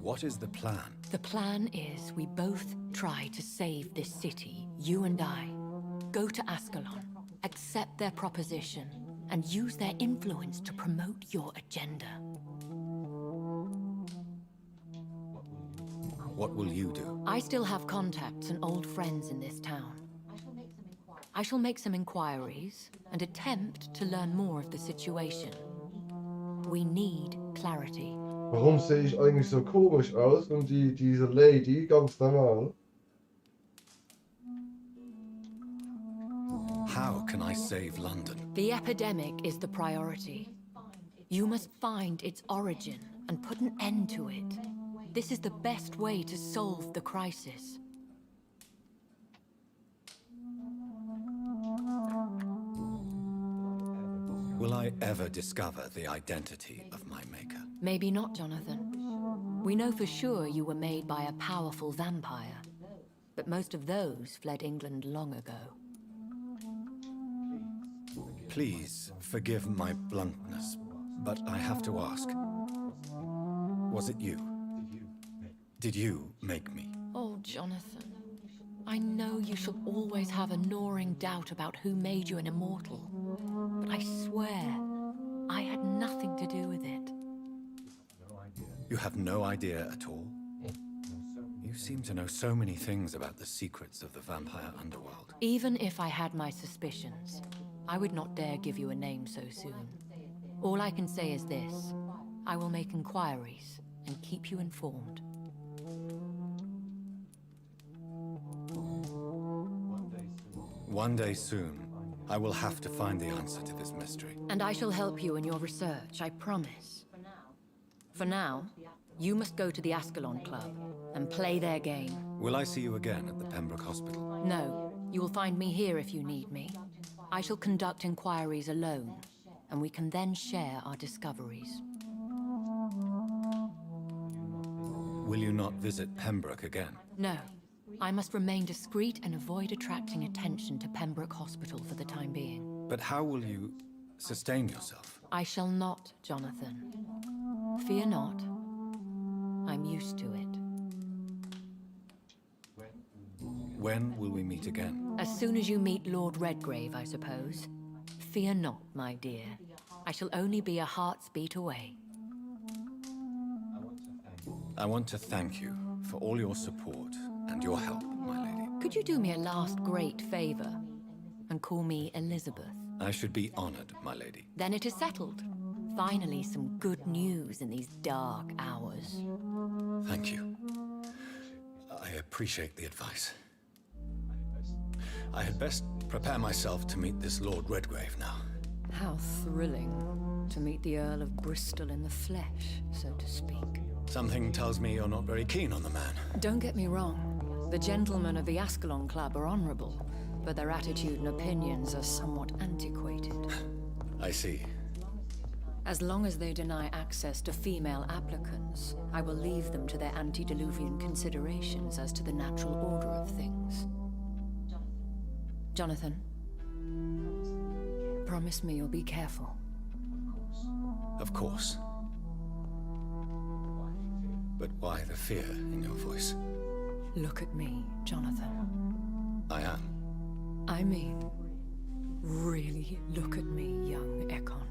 What is the plan? The plan is we both try to save this city, you and I. Go to Ascalon, accept their proposition, and use their influence to promote your agenda. What will you do? I still have contacts and old friends in this town. I shall make some inquiries and attempt to learn more of the situation. We need clarity. Warum sehe ich eigentlich so komisch aus und diese Lady ganz normal? How can I save London? The epidemic is the priority. You must find its origin and put an end to it. This is the best way to solve the crisis. Will I ever discover the identity of my maker? Maybe not, Jonathan. We know for sure you were made by a powerful vampire. But most of those fled England long ago. Please forgive my bluntness, but I have to ask. Was it you? Did you make me? Oh, Jonathan. I know you shall always have a gnawing doubt about who made you an immortal, but I swear, I had nothing to do with it. You have no idea at all? You seem to know so many things about the secrets of the vampire underworld. Even if I had my suspicions, I would not dare give you a name so soon. All I can say is this: I will make inquiries and keep you informed. One day soon, I will have to find the answer to this mystery. And I shall help you in your research, I promise. For now, you must go to the Ascalon Club and play their game. Will I see you again at the Pembroke Hospital? No, you will find me here if you need me. I shall conduct inquiries alone, and we can then share our discoveries. Will you not visit Pembroke again? No. I must remain discreet and avoid attracting attention to Pembroke Hospital for the time being. But how will you sustain yourself? I shall not, Jonathan. Fear not. I'm used to it. When will we meet again? As soon as you meet Lord Redgrave, I suppose. Fear not, my dear. I shall only be a heart's beat away. I want to thank you for all your support and your help, my lady. Could you do me a last great favor and call me Elizabeth? I should be honored, my lady. Then it is settled. Finally, some good news in these dark hours. Thank you. I appreciate the advice. I had best prepare myself to meet this Lord Redgrave now. How thrilling to meet the Earl of Bristol in the flesh, so to speak. Something tells me you're not very keen on the man. Don't get me wrong. The gentlemen of the Ascalon Club are honorable, but their attitude and opinions are somewhat antiquated. I see. As long as they deny access to female applicants, I will leave them to their antediluvian considerations as to the natural order of things. Jonathan, promise me you'll be careful. Of course. But why the fear in your voice? Look at me, Jonathan. I am. I mean, really look at me, young Ekon.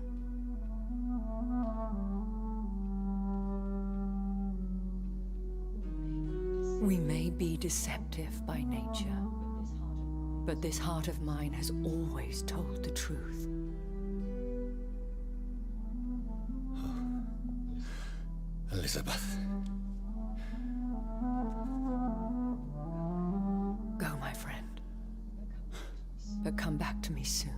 We may be deceptive by nature, but this heart of mine has always told the truth. Elizabeth. Go, my friend. But come back to me soon.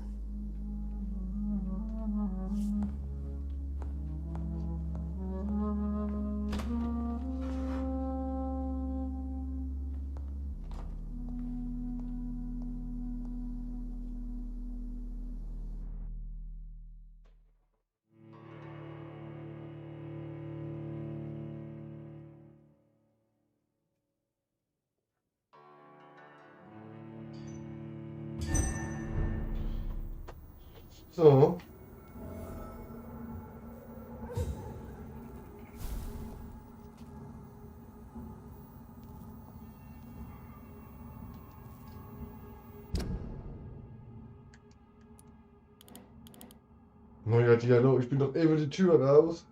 So. Neuer Dialog, ich bin doch eben die Tür raus.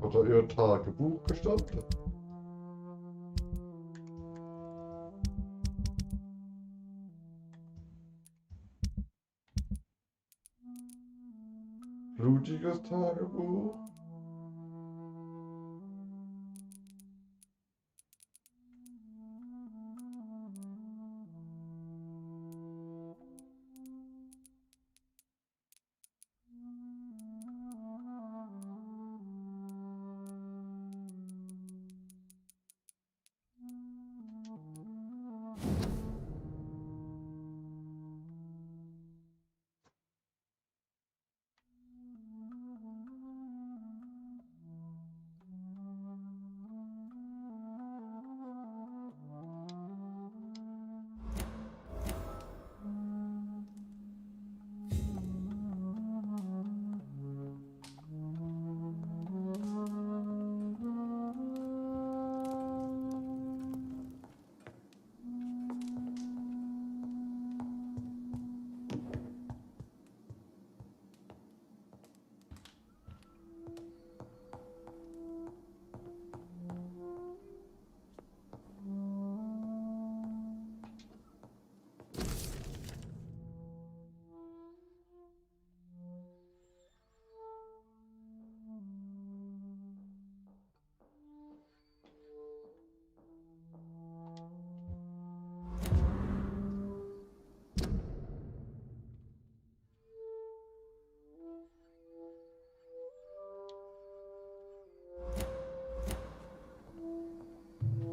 Hat er ihr Tagebuch gestanden? Blutiges Tagebuch?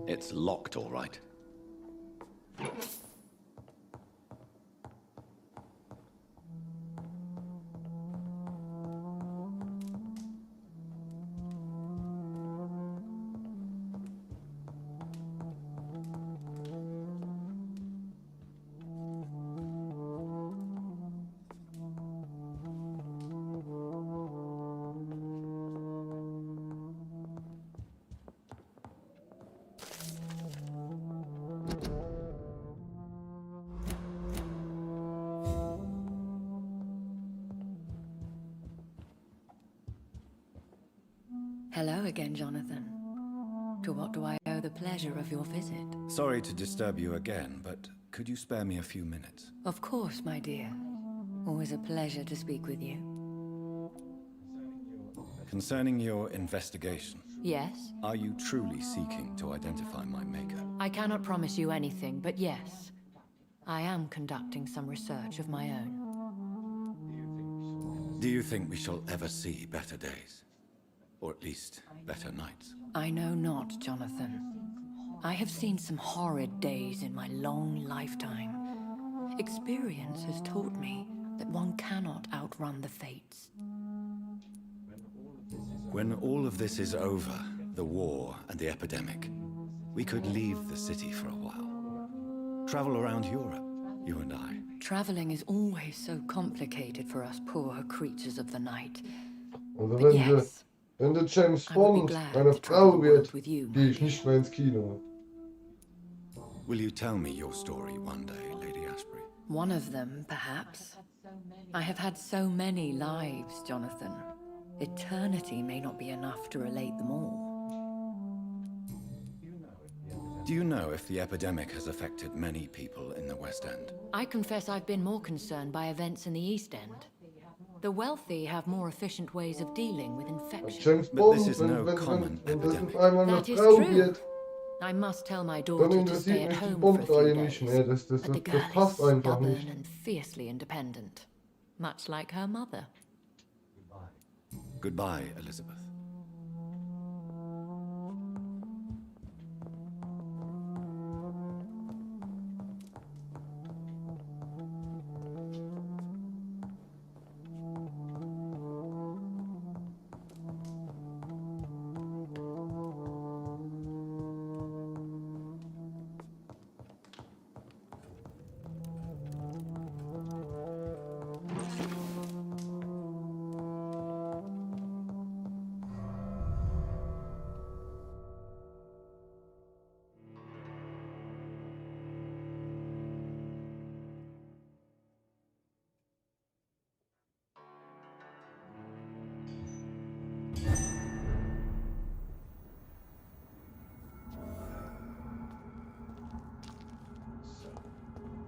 It's locked, all right. Hello again, Jonathan. To what do I owe the pleasure of your visit? Sorry to disturb you again, but could you spare me a few minutes? Of course, my dear. Always a pleasure to speak with you. Concerning your investigation, Yes? are you truly seeking to identify my maker? I cannot promise you anything, but yes. I am conducting some research of my own. Do you think we shall ever see better days? Or at least, better nights? I know not, Jonathan. I have seen some horrid days in my long lifetime. Experience has taught me that one cannot outrun the fates. When all of this is over, the war and the epidemic, we could leave the city for a while. Travel around Europe, you and I. Traveling is always so complicated for us poor creatures of the night. Also But yes, wenn der James I would be Bond glad eine to travel Frau the wird, world with you, gehe ich nicht mehr ins Kino. Will you tell me your story one day, Lady Ashbury? One of them, perhaps. I have had so many lives, Jonathan. Eternity may not be enough to relate them all. Do you know if the epidemic has affected many people in the West End? I confess I've been more concerned by events in the East End. The wealthy have more efficient ways of dealing with infection. James But Bond, this is no common wenn das epidemic. auf einmal eine That is Frau true. wird, I must tell my dann daughter to stay interessiert at mich die home for a few Bond-Reihe days. nicht mehr. Das But the girl passt is einfach stubborn nicht. and fiercely independent, much like her mother. Goodbye, Elizabeth.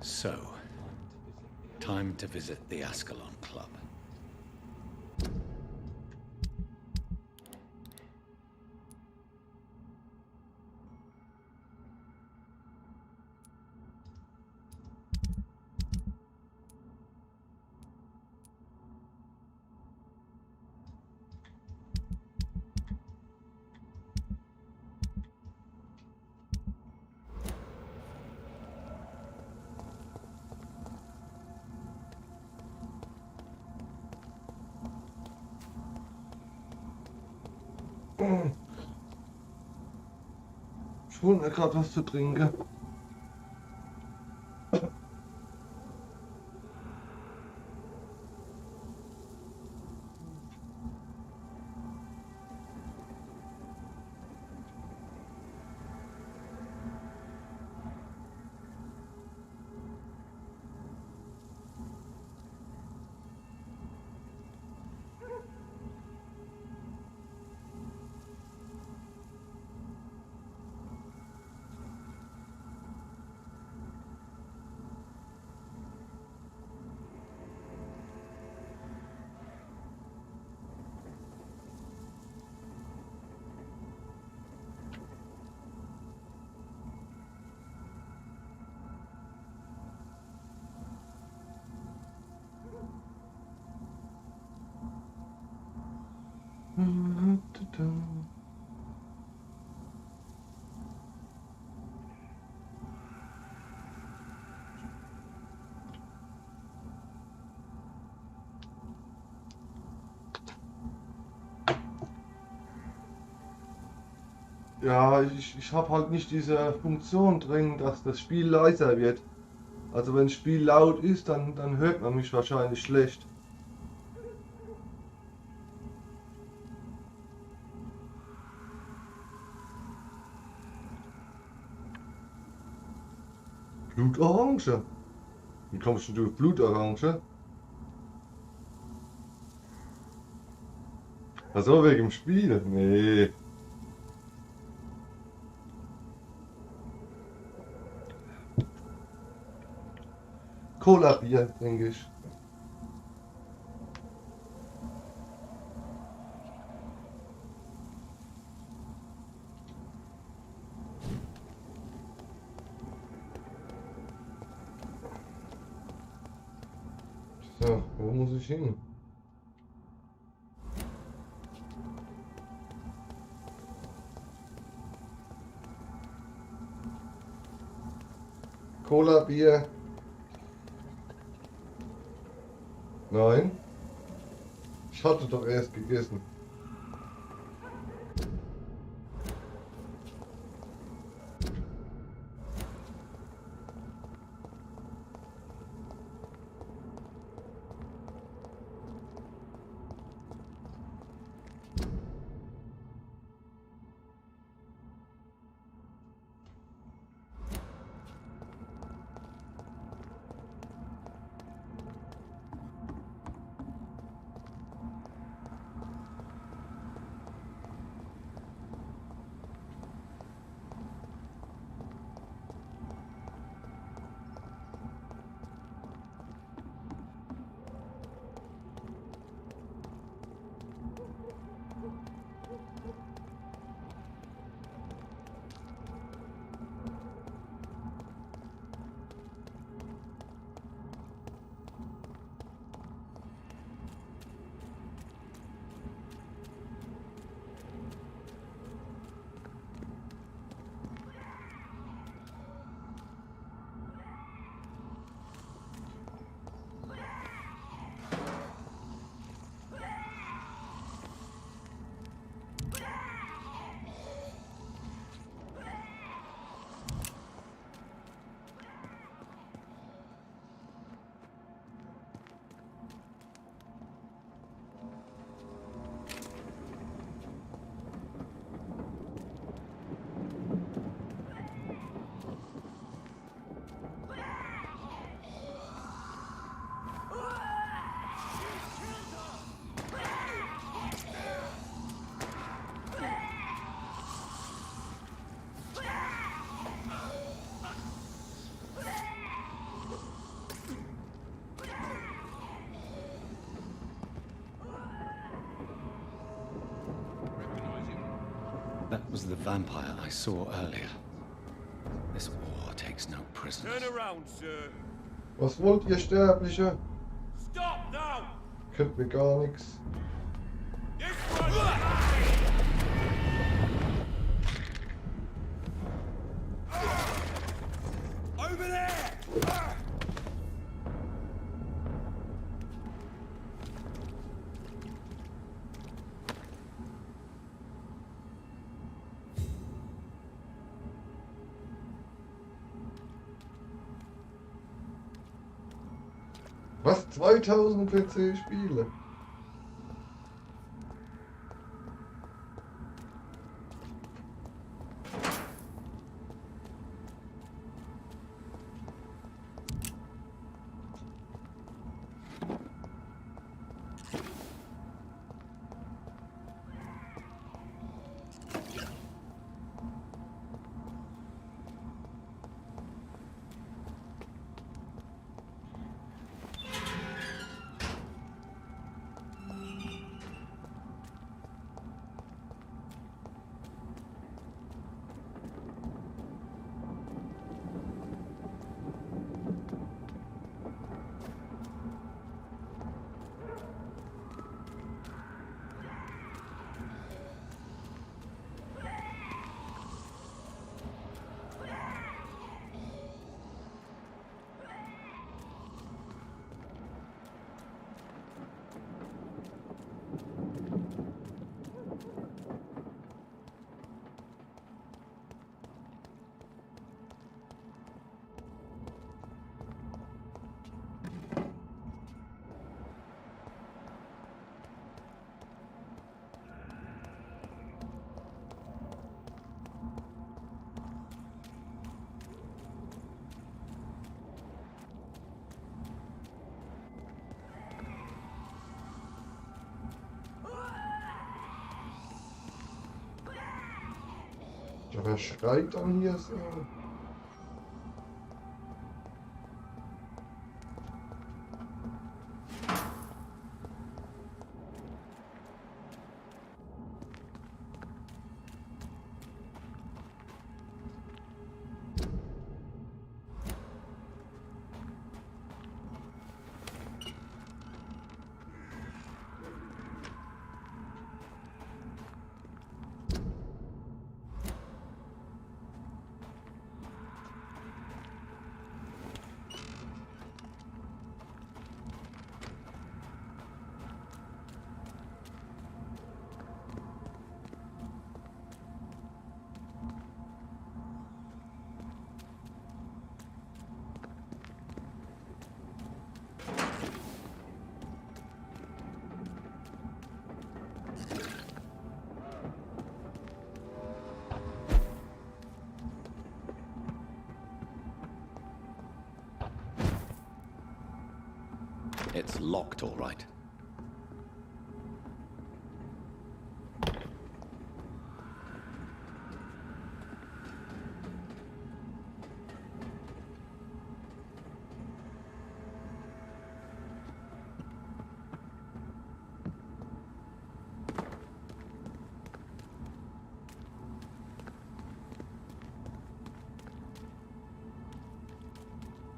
So, time to visit the Ascalon Club. Ich hole mir gerade was zu trinken. Ja, ich habe halt nicht diese Funktion drin, dass das Spiel leiser wird. Also wenn das Spiel laut ist, dann hört man mich wahrscheinlich schlecht. Blutorange? Wie kommst du durch Blutorange? Also wegen dem Spiel? Nee. Cola-Bier, denke ich. So, wo muss ich hin? Cola, Bier. Nein. Ich hatte doch erst gegessen. That was the vampire I saw earlier. This war takes no prisoners. Turn around, sir. Was wollt ihr, Sterbliche? Stop now! Könnt mir gar nichts. This one! Over there! Was? 2000 PC-Spiele? Ja, wer schreit dann hier so? It's locked, all right.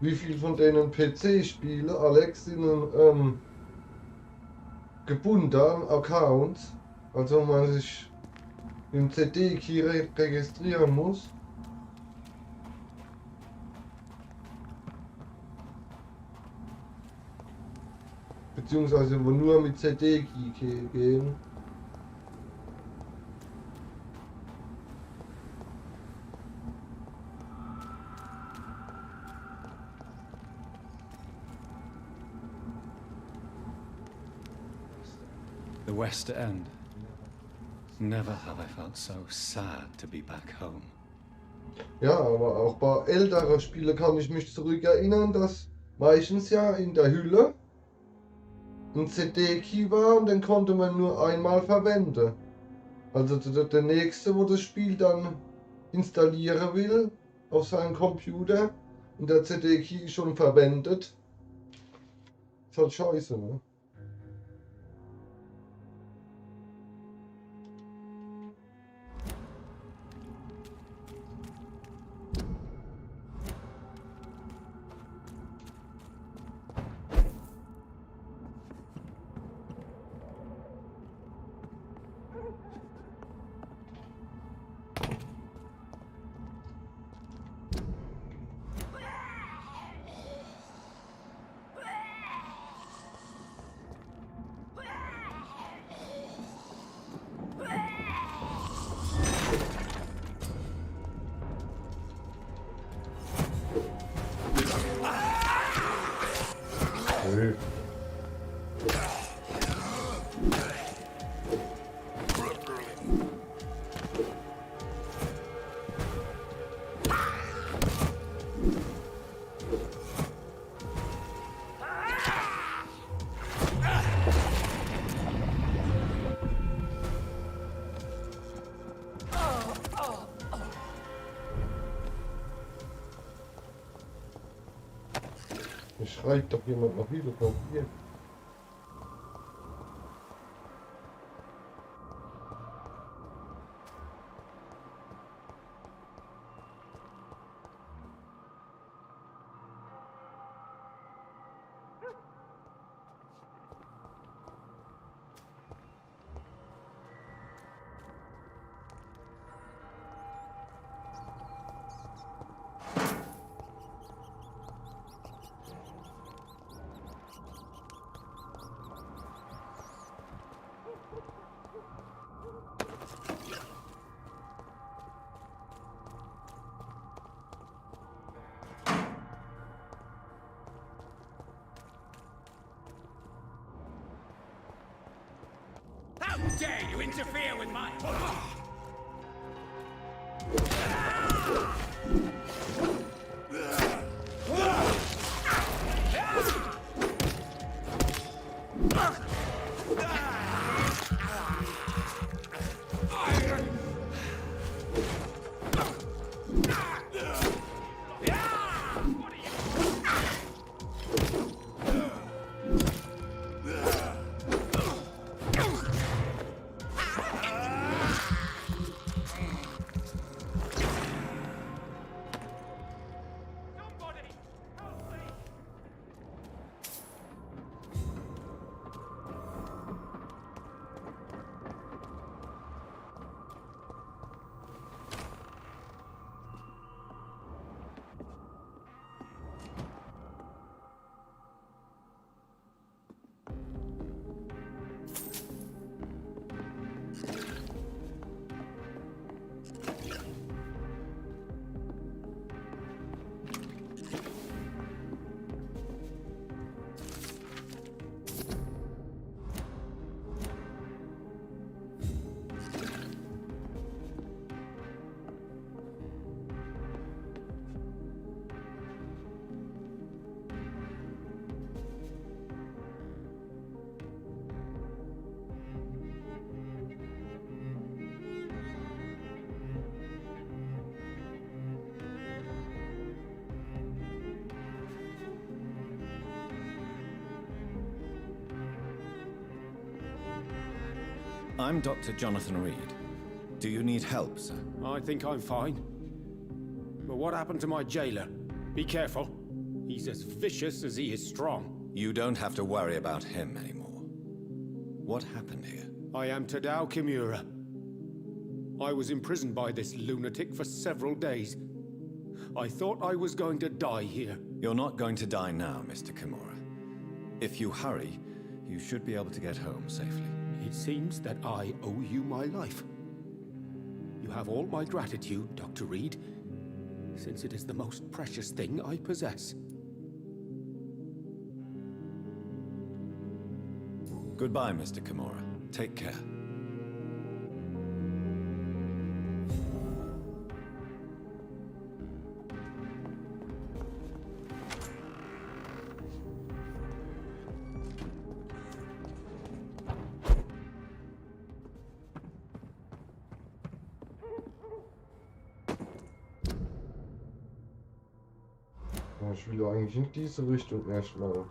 Wie viel von denen PC-Spiele, Alex, sind gebunden an Accounts, also man sich im CD-Key registrieren muss? Beziehungsweise wo nur mit CD-Key gehen. The West End. Never have I felt so sad to be back home. Ja, aber auch bei älteren Spielen kann ich mich zurückerinnern, dass meistens ja in der Hülle ein CD-Key war und den konnte man nur einmal verwenden. Also der nächste, wo das Spiel dann installieren will auf seinem Computer und der CD-Key schon verwendet, ist halt scheiße, ne? Schreit doch jemand nach Hilfe von hier. How dare you interfere with my... I'm Dr. Jonathan Reed. Do you need help, sir? I think I'm fine. But what happened to my jailer? Be careful. He's as vicious as he is strong. You don't have to worry about him anymore. What happened here? I am Tadao Kimura. I was imprisoned by this lunatic for several days. I thought I was going to die here. You're not going to die now, Mr. Kimura. If you hurry, you should be able to get home safely. It seems that I owe you my life. You have all my gratitude, Dr. Reed, since it is the most precious thing I possess. Goodbye, Mr. Kimura. Take care. Ich will ja eigentlich in diese Richtung erstmal.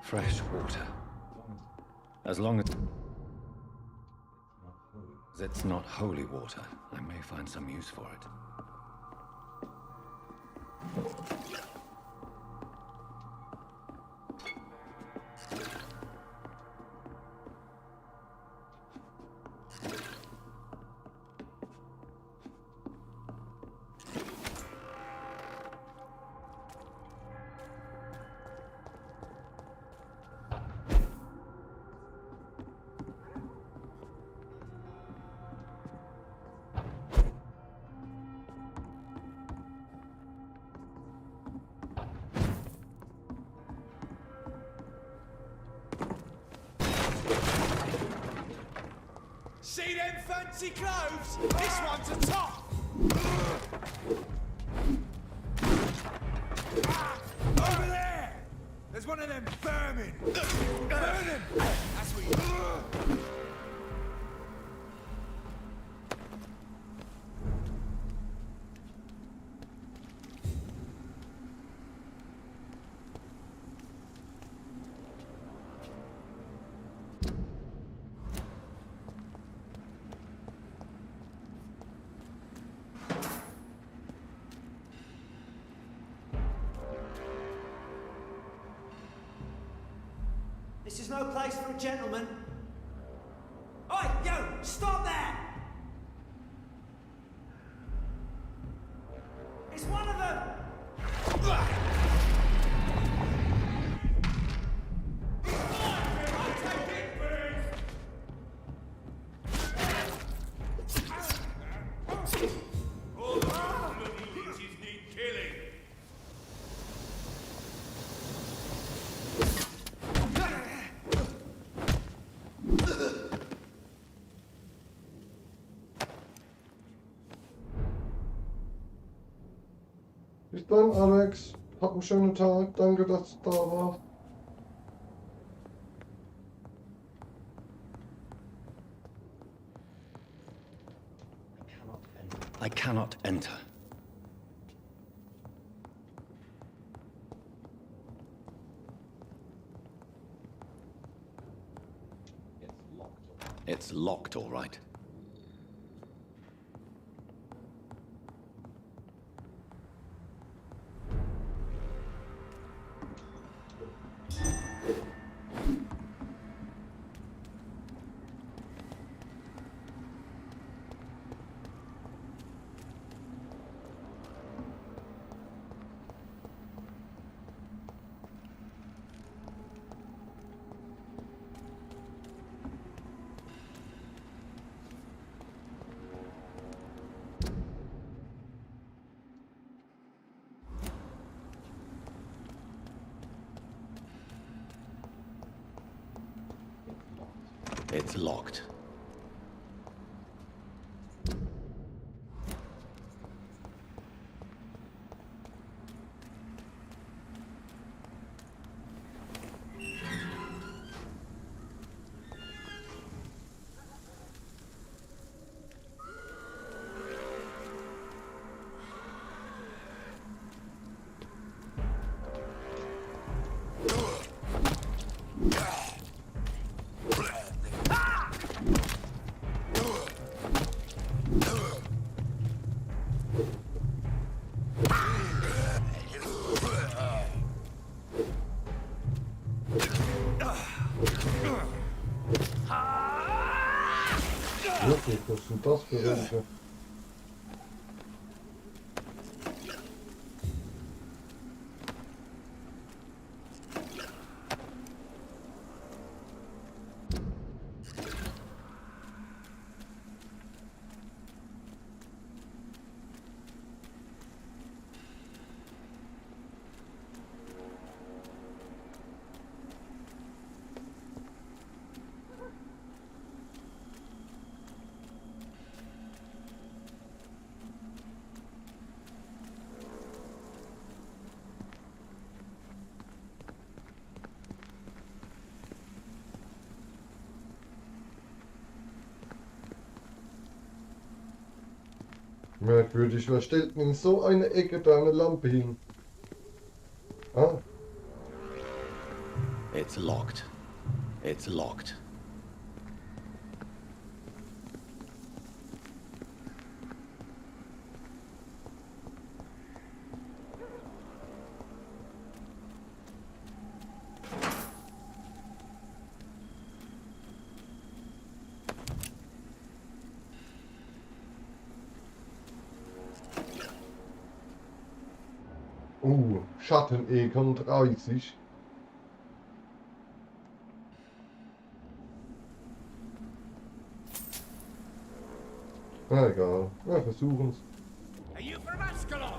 Fresh water. As long as it's not holy water, I may find some use for it. See them fancy clothes? This one's a top! Over there! There's one of them vermin! Burn him! That's what you... This is no place for a gentleman. Oi, yo, stop there! It's one of them! All the bloody leeches need killing. Bis dann, Alex. Hab einen schönen Tag. Danke, dass du da warst. I cannot enter. It's locked, all right. It's locked. Was ist denn das für welche? Merkwürdig, wer stellt denn in so eine Ecke da eine Lampe hin? Ah, It's locked. It's locked. Schatten-Econ 30. Na egal, wir versuchen's. Are you from Ascalon?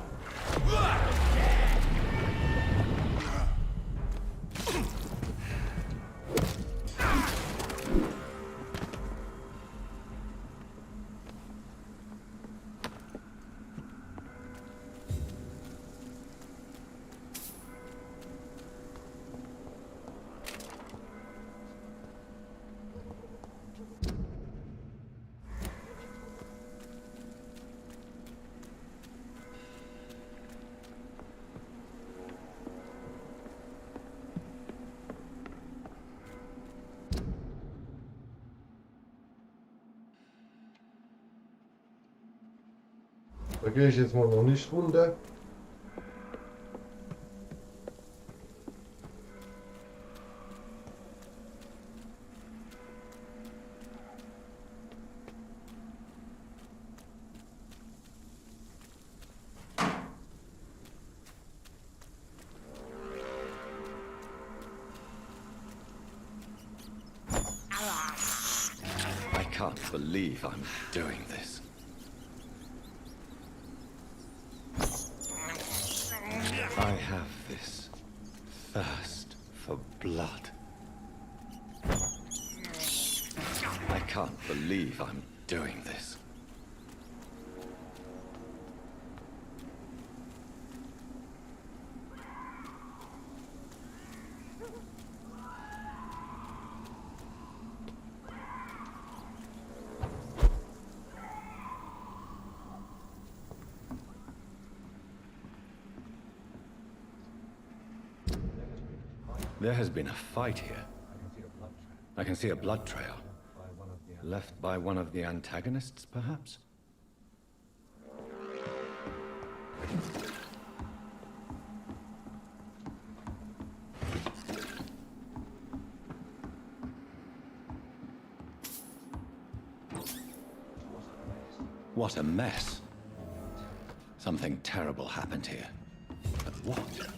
Da gehe ich jetzt mal noch nicht runter. I can't believe I'm doing this. I have this thirst for blood. I can't believe I'm doing this. There has been a fight here. I can see a blood trail. Left by one of the antagonists, perhaps? What a mess. Something terrible happened here. But what?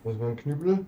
Was ist mein Knüppel?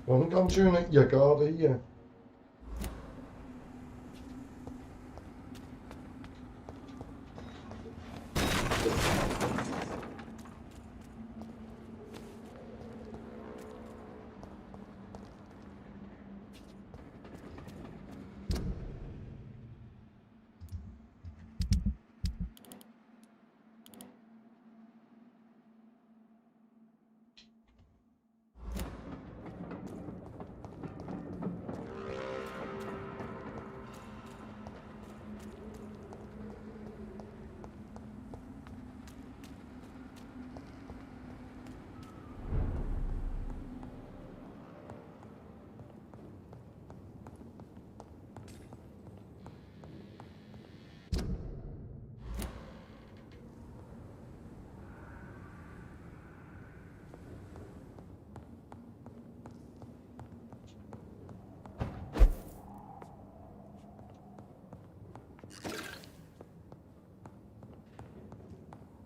War ein ganz schöner Irrgarten hier.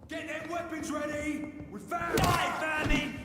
Get them weapons ready! We found... Die, vermin!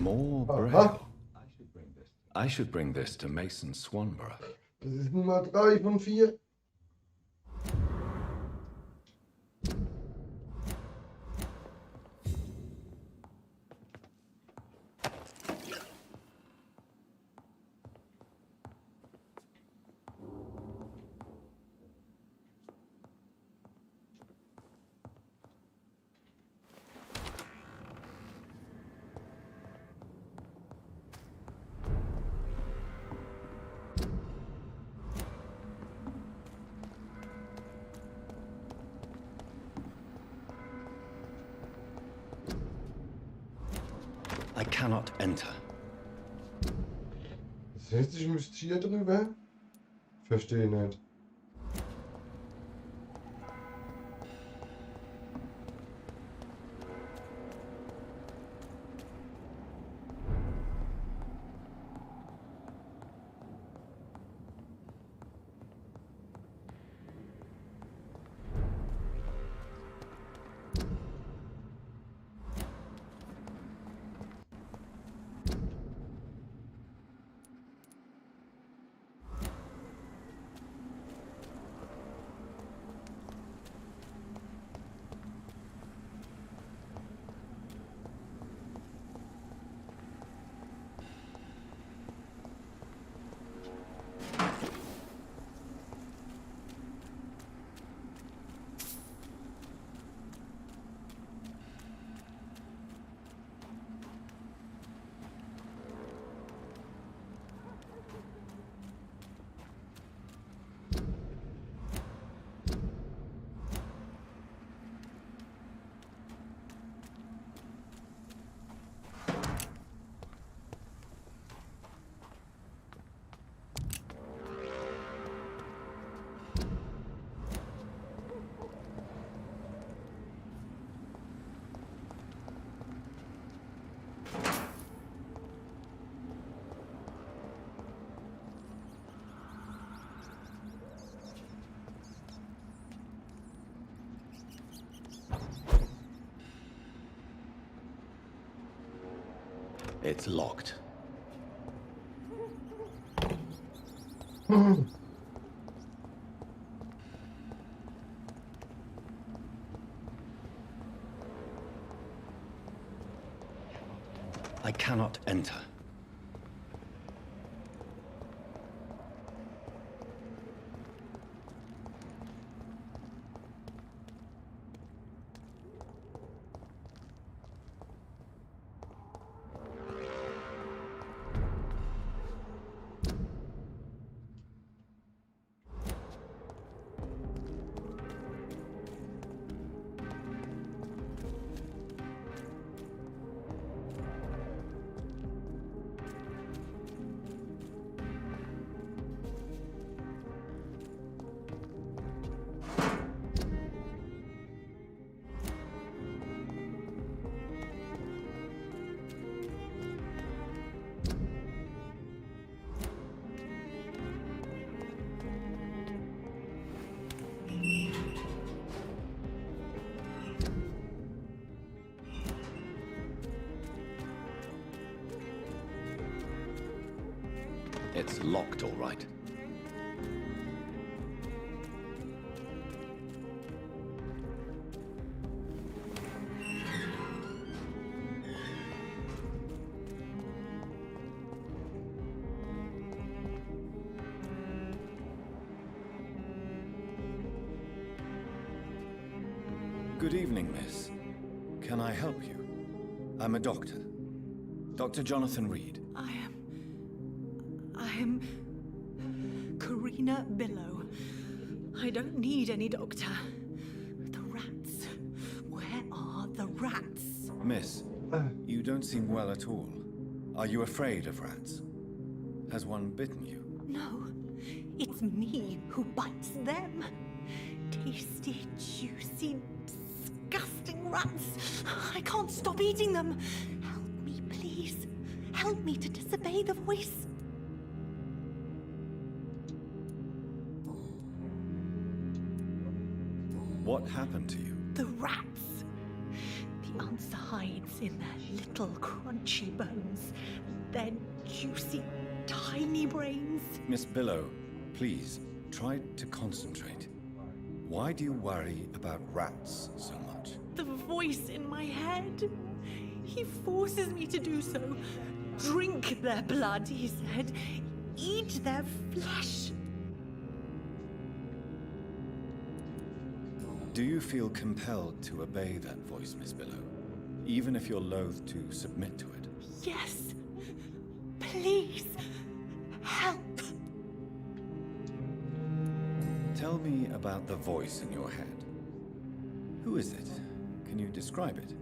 More bread. I should bring this to Mason Swanborough. Das ist Nummer 3 von 4. I cannot enter. Das heißt, ich müsste hier drüber? Verstehe nicht. It's locked. I cannot enter. It's locked, all right. Good evening, miss. Can I help you? I'm a doctor. Dr. Jonathan Reed. I am Karina Billow. I don't need any doctor. The rats. Where are the rats? Miss, you don't seem well at all. Are you afraid of rats? Has one bitten you? No, it's me who bites them. Tasty, juicy, disgusting rats. I can't stop eating them. Help me, please. Help me to disobey the voice. What happened to you? The rats. The answer hides in their little crunchy bones, their juicy, tiny brains. Miss Billow, please, try to concentrate. Why do you worry about rats so much? The voice in my head. He forces me to do so. Drink their blood, he said. Eat their flesh. Do you feel compelled to obey that voice, Miss Billow? Even if you're loath to submit to it? Yes. Please. Help. Tell me about the voice in your head. Who is it? Can you describe it?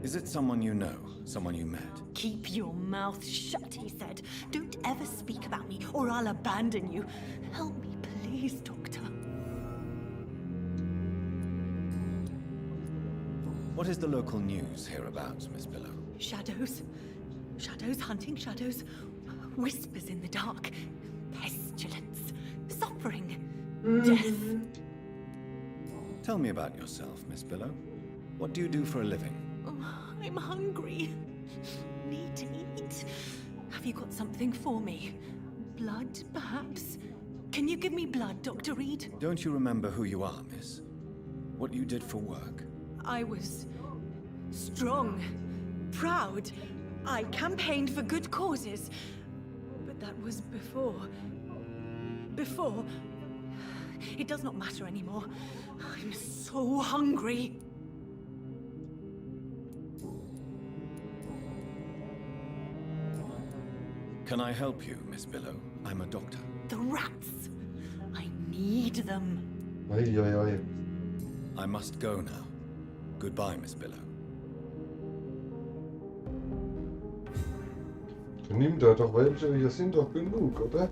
Is it someone you know? Someone you met? Keep your mouth shut, he said. Don't ever speak about me, or I'll abandon you. Help me, please, Doctor. What is the local news hereabouts, Miss Billow? Shadows. Shadows hunting shadows. Whispers in the dark. Pestilence. Suffering. Death. Tell me about yourself, Miss Billow. What do you do for a living? Oh, I'm hungry. Need to eat. Have you got something for me? Blood, perhaps? Can you give me blood, Dr. Reed? Don't you remember who you are, miss? What you did for work? I was strong, proud. I campaigned for good causes. But that was before. Before. It does not matter anymore. I'm so hungry. Can I help you, Miss Billow? I'm a doctor. The rats. I need them. Oi, oi, oi. I must go now. Goodbye, Miss Billow. Nimm da doch welche, hier sind doch genug, oder?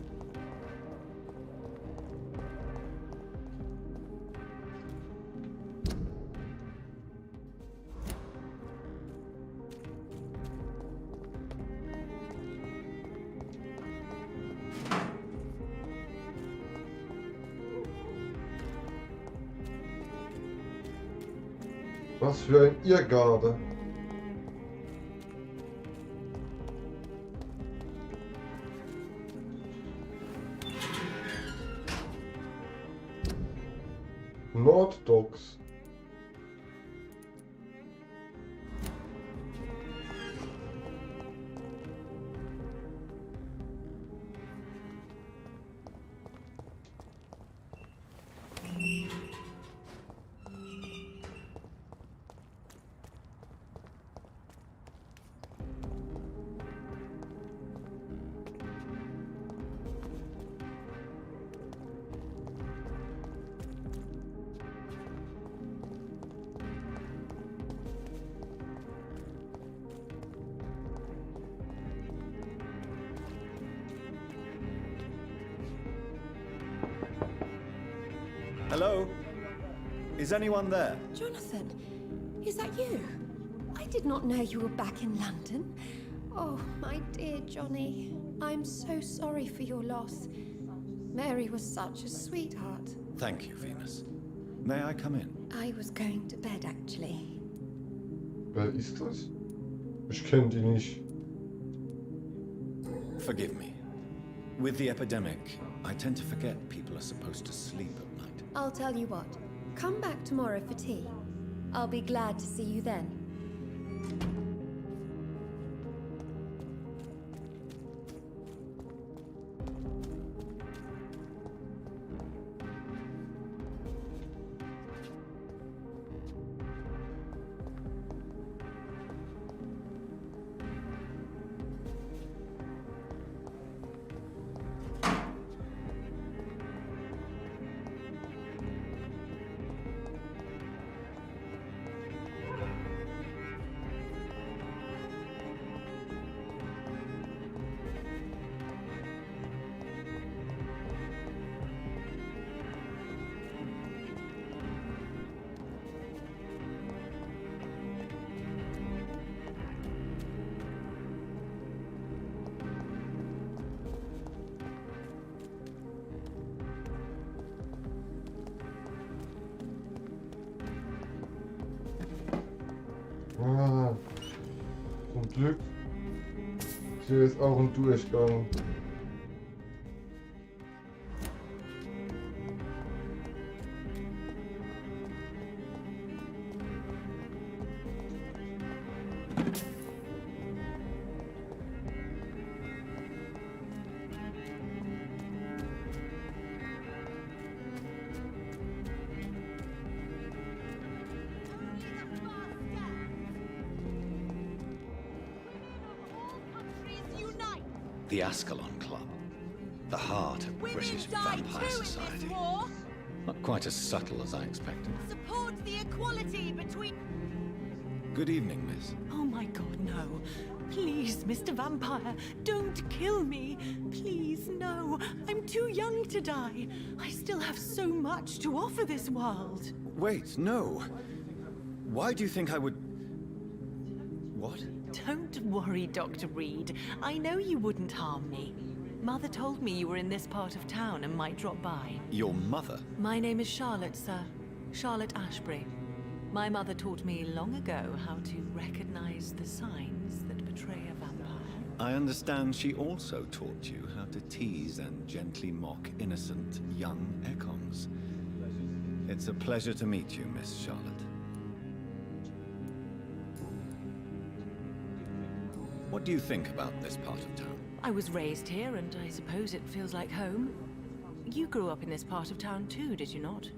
Was für ein Irrgarten. Norddocs. Hello? Is anyone there? Jonathan, is that you? I did not know you were back in London. Oh, my dear Johnny. I'm so sorry for your loss. Mary was such a sweetheart. Thank you, Venus. May I come in? I was going to bed, actually. Wer ist das? Ich kenne die nicht. Forgive me. With the epidemic, I tend to forget people are supposed to sleep at night. I'll tell you what. Come back tomorrow for tea. I'll be glad to see you then. Ah, zum Glück. Hier ist auch ein Durchgang. The Ascalon Club. The heart of British Vampire Society. Not quite as subtle as I expected. Support the equality between... Good evening, miss. Oh my god, no. Please, Mr. Vampire, don't kill me. Please, no. I'm too young to die. I still have so much to offer this world. Wait, no. Why do you think I would... What? Don't worry, Dr. Reed. I know you wouldn't harm me. Mother told me you were in this part of town and might drop by. Your mother? My name is Charlotte, sir. Charlotte Ashbury. My mother taught me long ago how to recognize the signs that betray a vampire. I understand she also taught you how to tease and gently mock innocent young Ekons. It's a pleasure to meet you, Miss Charlotte. What do you think about this part of town? I was raised here, and I suppose it feels like home. You grew up in this part of town too, did you not?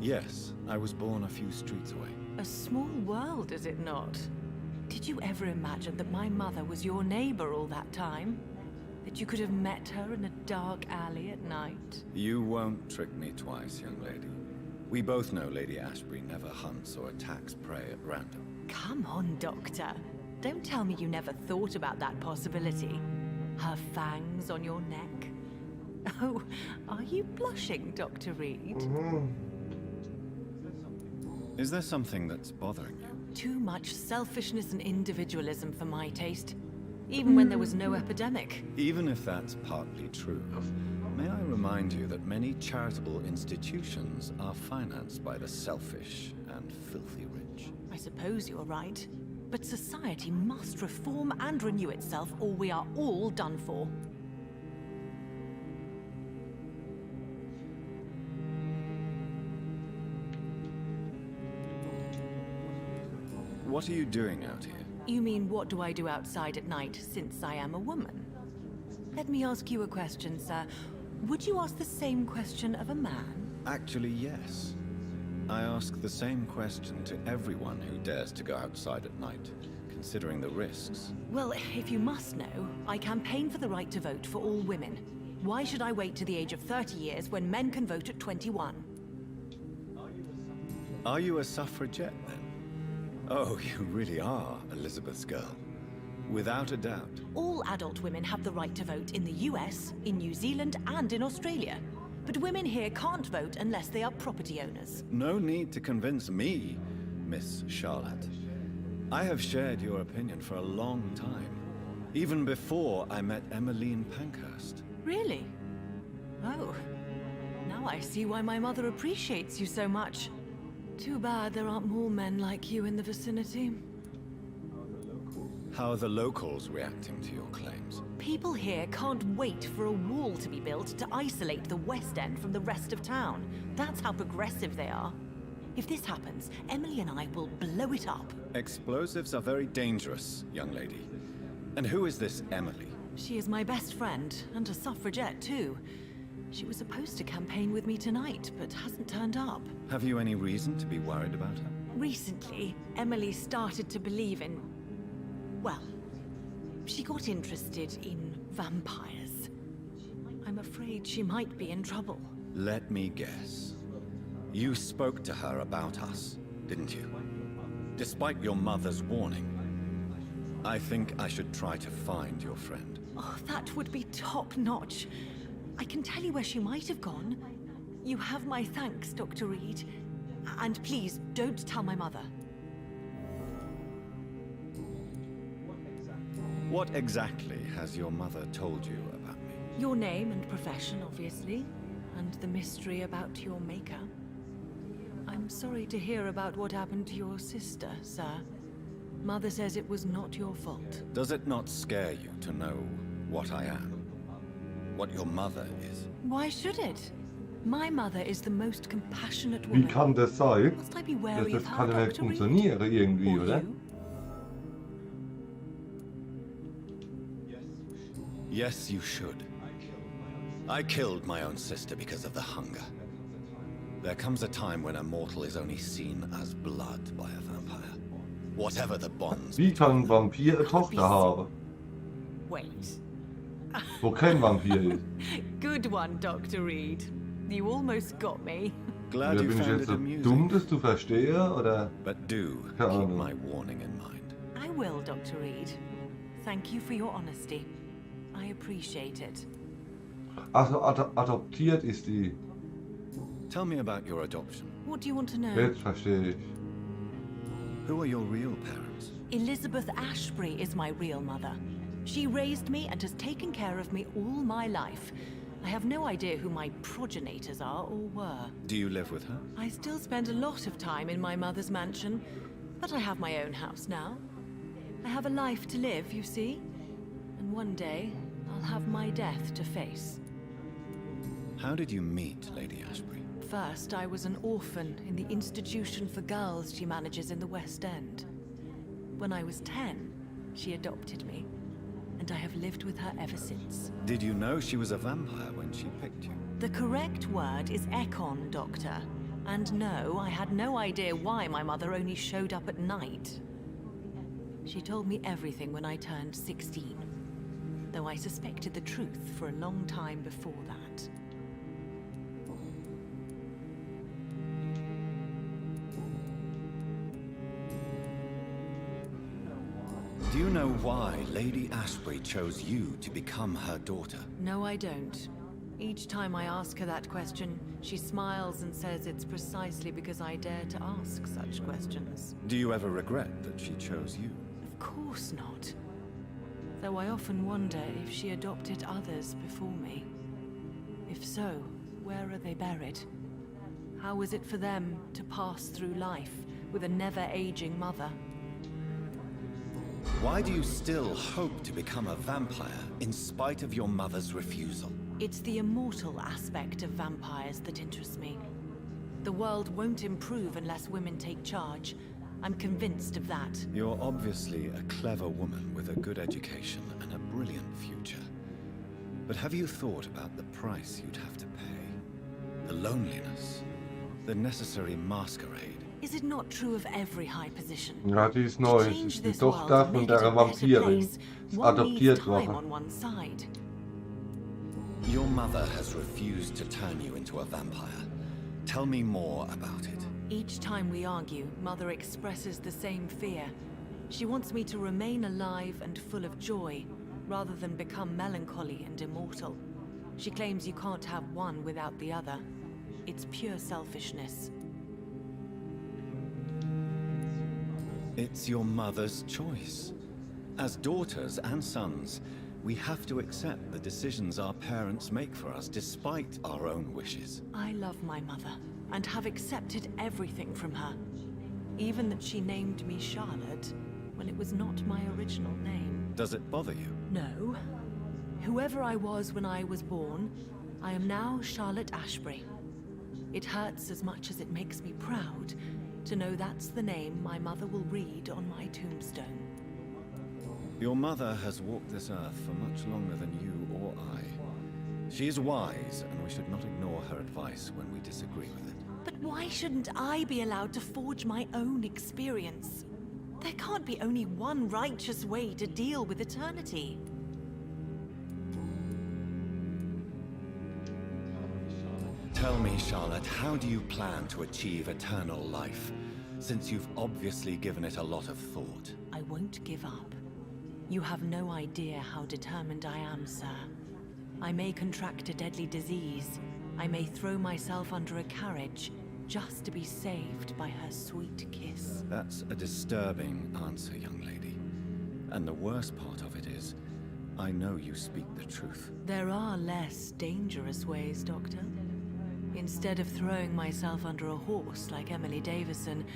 Yes, I was born a few streets away. A small world, is it not? Did you ever imagine that my mother was your neighbor all that time? That you could have met her in a dark alley at night? You won't trick me twice, young lady. We both know Lady Ashbury never hunts or attacks prey at random. Come on, Doctor. Don't tell me you never thought about that possibility. Her fangs on your neck. Oh, are you blushing, Dr. Reed? Is there something that's bothering you? Too much selfishness and individualism for my taste. Even when there was no epidemic. Even if that's partly true, may I remind you that many charitable institutions are financed by the selfish and filthy rich. I suppose you're right. But society must reform and renew itself, or we are all done for. What are you doing out here? You mean, what do I do outside at night since I am a woman? Let me ask you a question, sir. Would you ask the same question of a man? Actually, yes. I ask the same question to everyone who dares to go outside at night, considering the risks. Well, if you must know, I campaign for the right to vote for all women. Why should I wait to the age of 30 years when men can vote at 21? Are you a suffragette, then? Oh, you really are Elizabeth's girl. Without a doubt. All adult women have the right to vote in the US, in New Zealand, and in Australia. But women here can't vote unless they are property owners. No need to convince me, Miss Charlotte. I have shared your opinion for a long time. Even before I met Emmeline Pankhurst. Really? Oh. Now I see why my mother appreciates you so much. Too bad there aren't more men like you in the vicinity. How are the locals reacting to your claims? People here can't wait for a wall to be built to isolate the West End from the rest of town. That's how progressive they are. If this happens, Emily and I will blow it up. Explosives are very dangerous, young lady. And who is this Emily? She is my best friend, and a suffragette too. She was supposed to campaign with me tonight, but hasn't turned up. Have you any reason to be worried about her? Recently, Emily started to believe in... well, she got interested in vampires. I'm afraid she might be in trouble. Let me guess. You spoke to her about us, didn't you? Despite your mother's warning. I think I should try to find your friend. Oh, that would be top-notch. I can tell you where she might have gone. You have my thanks, Dr. Reed. And please, don't tell my mother. What exactly has your mother told you about me? Your name and profession, obviously. And the mystery about your maker. I'm sorry to hear about what happened to your sister, sir. Mother says it was not your fault. Does it not scare you to know what I am? What your mother is? Why should it? My mother is the most compassionate Wie woman. kann das sein? Must I be Das, wary das of her, kann ja nicht Dr. Reed? funktionieren irgendwie, Or oder? you? Yes, you should. I killed my own sister because of the hunger. There comes a time when a mortal is only seen as blood by a vampire. Whatever the bonds. Wie kann ein Vampir eine Tochter haben? Wait. Wo kein Vampir ist. Good one, Dr. Reed. You almost got me. Glad Oder you bin ich found jetzt it so amusing. dumm, dass du verstehe, oder? But do Keine keep Ahnung. my warning in mind. I will, Dr. Reed. Thank you for your honesty. I appreciate it. Also adoptiert ist die. Tell me about your adoption. What do you want to know? Jetzt verstehe ich. Who are your real parents? Elizabeth Ashbury is my real mother. She raised me and has taken care of me all my life. I have no idea who my progenitors are or were. Do you live with her? I still spend a lot of time in my mother's mansion, but I have my own house now. I have a life to live, you see? And one day, I'll have my death to face. How did you meet Lady Ashbury? First, I was an orphan in the institution for girls she manages in the West End. When I was 10, she adopted me, and I have lived with her ever since. Did you know she was a vampire when she picked you? The correct word is Ekon, Doctor. And no, I had no idea why my mother only showed up at night. She told me everything when I turned 16, though I suspected the truth for a long time before that. Do you know why Lady Ashbury chose you to become her daughter? No, I don't. Each time I ask her that question, she smiles and says it's precisely because I dare to ask such questions. Do you ever regret that she chose you? Of course not. Though I often wonder if she adopted others before me. If so, where are they buried? How was it for them to pass through life with a never-aging mother? Why do you still hope to become a vampire in spite of your mother's refusal? It's the immortal aspect of vampires that interests me. The world won't improve unless women take charge, I'm convinced of that. You're obviously a clever woman with a good education and a brilliant future. But have you thought about the price you'd have to pay? The loneliness, the necessary masquerade. Is it not true of every high position? Ja, die ist neu. Das ist die Tochter von der Vampirin. Ist adoptiert worden. On one side. Your mother has refused to turn you into a vampire. Tell me more about it. Each time we argue, Mother expresses the same fear. She wants me to remain alive and full of joy, rather than become melancholy and immortal. She claims you can't have one without the other. It's pure selfishness. It's your mother's choice. As daughters and sons, we have to accept the decisions our parents make for us despite our own wishes. I love my mother, and have accepted everything from her. Even that she named me Charlotte, when it was not my original name. Does it bother you? No. Whoever I was when I was born, I am now Charlotte Ashbury. It hurts as much as it makes me proud to know that's the name my mother will read on my tombstone. Your mother has walked this earth for much longer than you or I. She is wise, and we should not ignore her advice when we disagree with it. But why shouldn't I be allowed to forge my own experience? There can't be only one righteous way to deal with eternity. Tell me, Charlotte, how do you plan to achieve eternal life, since you've obviously given it a lot of thought? I won't give up. You have no idea how determined I am, sir. I may contract a deadly disease. I may throw myself under a carriage, just to be saved by her sweet kiss. That's a disturbing answer, young lady. And the worst part of it is, I know you speak the truth. There are less dangerous ways, Doctor. Instead of throwing myself under a horse like Emily Davison,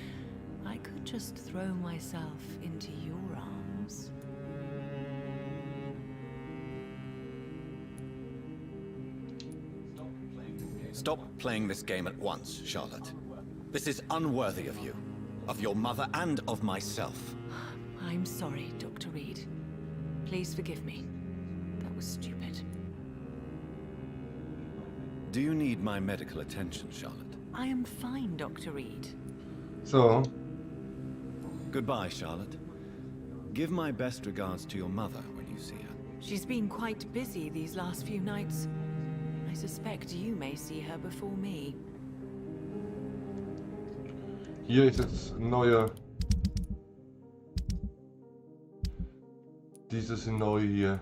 I could just throw myself into your arms. Stop playing this game at once, Charlotte. This is unworthy of you, of your mother, and of myself. I'm sorry, Dr. Reed. Please forgive me. That was stupid. Do you need my medical attention, Charlotte? I am fine, Dr. Reed. So. Goodbye, Charlotte. Give my best regards to your mother when you see her. She's been quite busy these last few nights. I suspect you may see her before me. Hier ist jetzt neue. Dieses neue hier.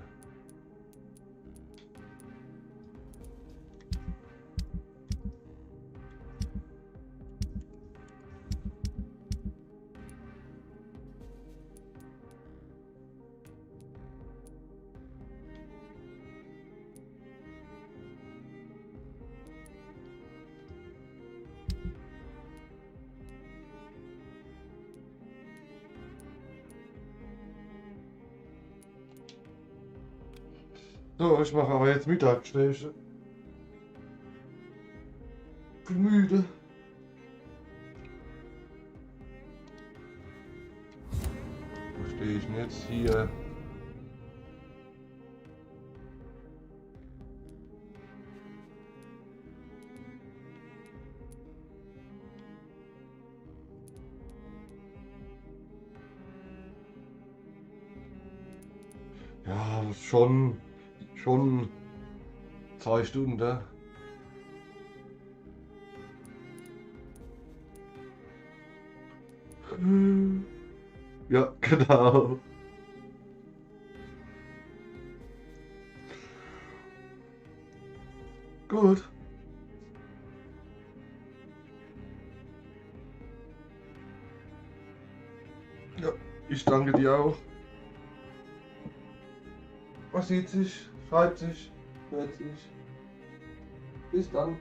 So, ich mache aber jetzt Mittag. Ich bin müde. Wo stehe ich denn jetzt hier? Ja, das ist schon 2 Stunden. Ja, genau. Gut. Ja, ich danke dir auch. Was sieht sich, schreibt sich, hört sich. Bis dann.